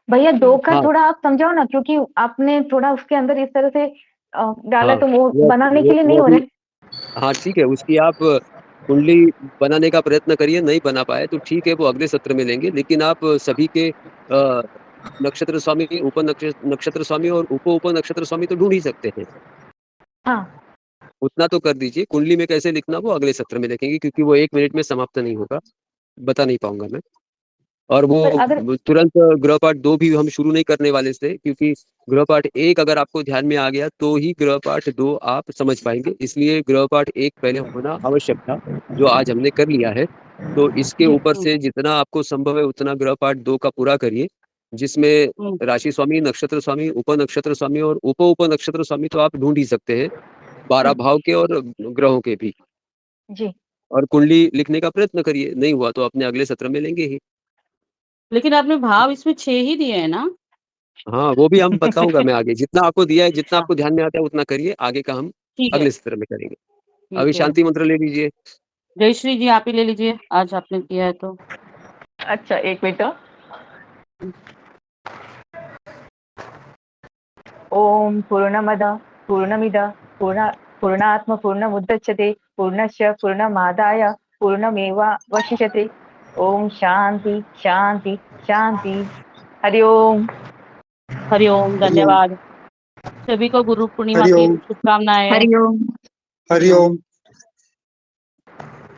[SPEAKER 1] भैया 2 का
[SPEAKER 2] हाँ
[SPEAKER 1] थोड़ा आप समझाओ ना, क्योंकि आपने थोड़ा उसके अंदर इस तरह से डाला
[SPEAKER 2] हाँ
[SPEAKER 1] तो वो बनाने के लिए
[SPEAKER 2] वो
[SPEAKER 1] नहीं हो
[SPEAKER 2] अभी,
[SPEAKER 1] रहा है।
[SPEAKER 2] हाँ ठीक है, उसकी आप कुंडली बनाने का प्रयत्न करिए, नहीं बना पाए तो ठीक है, वो अगले सत्र में लेंगे। लेकिन आप सभी के नक्षत्र स्वामी, उप नक्षत्र स्वामी और उप नक्षत्र स्वामी तो ढूंढ ही सकते हैं।
[SPEAKER 1] हाँ
[SPEAKER 2] उतना तो कर दीजिए। कुंडली में कैसे लिखना वो अगले सत्र में लिखेंगे, क्योंकि वो 1 मिनट में समाप्त नहीं होगा, बता नहीं पाऊंगा मैं। और
[SPEAKER 1] पर अगर
[SPEAKER 2] वो तुरंत गृह पाठ 2 भी हम शुरू नहीं करने वाले थे, क्योंकि गृह पाठ 1 अगर आपको ध्यान में आ गया तो ही गृह पाठ 2 आप समझ पाएंगे। इसलिए गृह पाठ 1 पहले होना आवश्यक था, जो आज हमने कर लिया है। तो इसके
[SPEAKER 1] जी
[SPEAKER 2] ऊपर से जितना आपको संभव है उतना गृह पाठ 2 का पूरा करिए, जिसमें
[SPEAKER 3] हम्म।
[SPEAKER 2] राशि स्वामी, नक्षत्र स्वामी, उप नक्षत्र स्वामी और उप नक्षत्र स्वामी तो आप ढूंढ ही सकते हैं, 12 भाव के और ग्रहों के भी।
[SPEAKER 1] जी
[SPEAKER 2] और कुंडली लिखने का प्रयत्न करिए, नहीं हुआ तो अपने अगले सत्र में लेंगे ही।
[SPEAKER 3] लेकिन आपने भाव इसमें 6 ही दिए हैं ना?
[SPEAKER 2] हाँ वो भी हम बताऊंगा मैं आगे, जितना आपको दिया है, जितना
[SPEAKER 3] अच्छा,
[SPEAKER 2] आपको ध्यान में आता है उतना करिए, आगे का हम
[SPEAKER 3] ठीक है,
[SPEAKER 2] अगले सत्र में करेंगे। अभी
[SPEAKER 3] ठीक है।
[SPEAKER 2] शांति मंत्र ले लीजिए।
[SPEAKER 3] जयश्री जी आप ही ले लीजिए, आज आपने किया है तो।
[SPEAKER 1] अच्छा, एक मिनट। ओम पूर्णमद पूर्णमिद पूर्णात्म पूर्णमुदच्यते पूर्णस्य पूर्णमादाय पूर्णमेवावशिष्यते। ओम शांति शांति शांति। हरि ओम।
[SPEAKER 3] हरिओम,
[SPEAKER 6] हरिओम
[SPEAKER 3] धन्यवाद। सभी को गुरु पूर्णिमा की
[SPEAKER 6] हरिओम
[SPEAKER 3] शुभकामनाएं।
[SPEAKER 4] हरिओम।
[SPEAKER 6] हरिओम।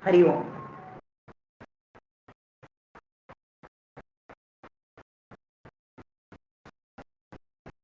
[SPEAKER 5] हरिओम।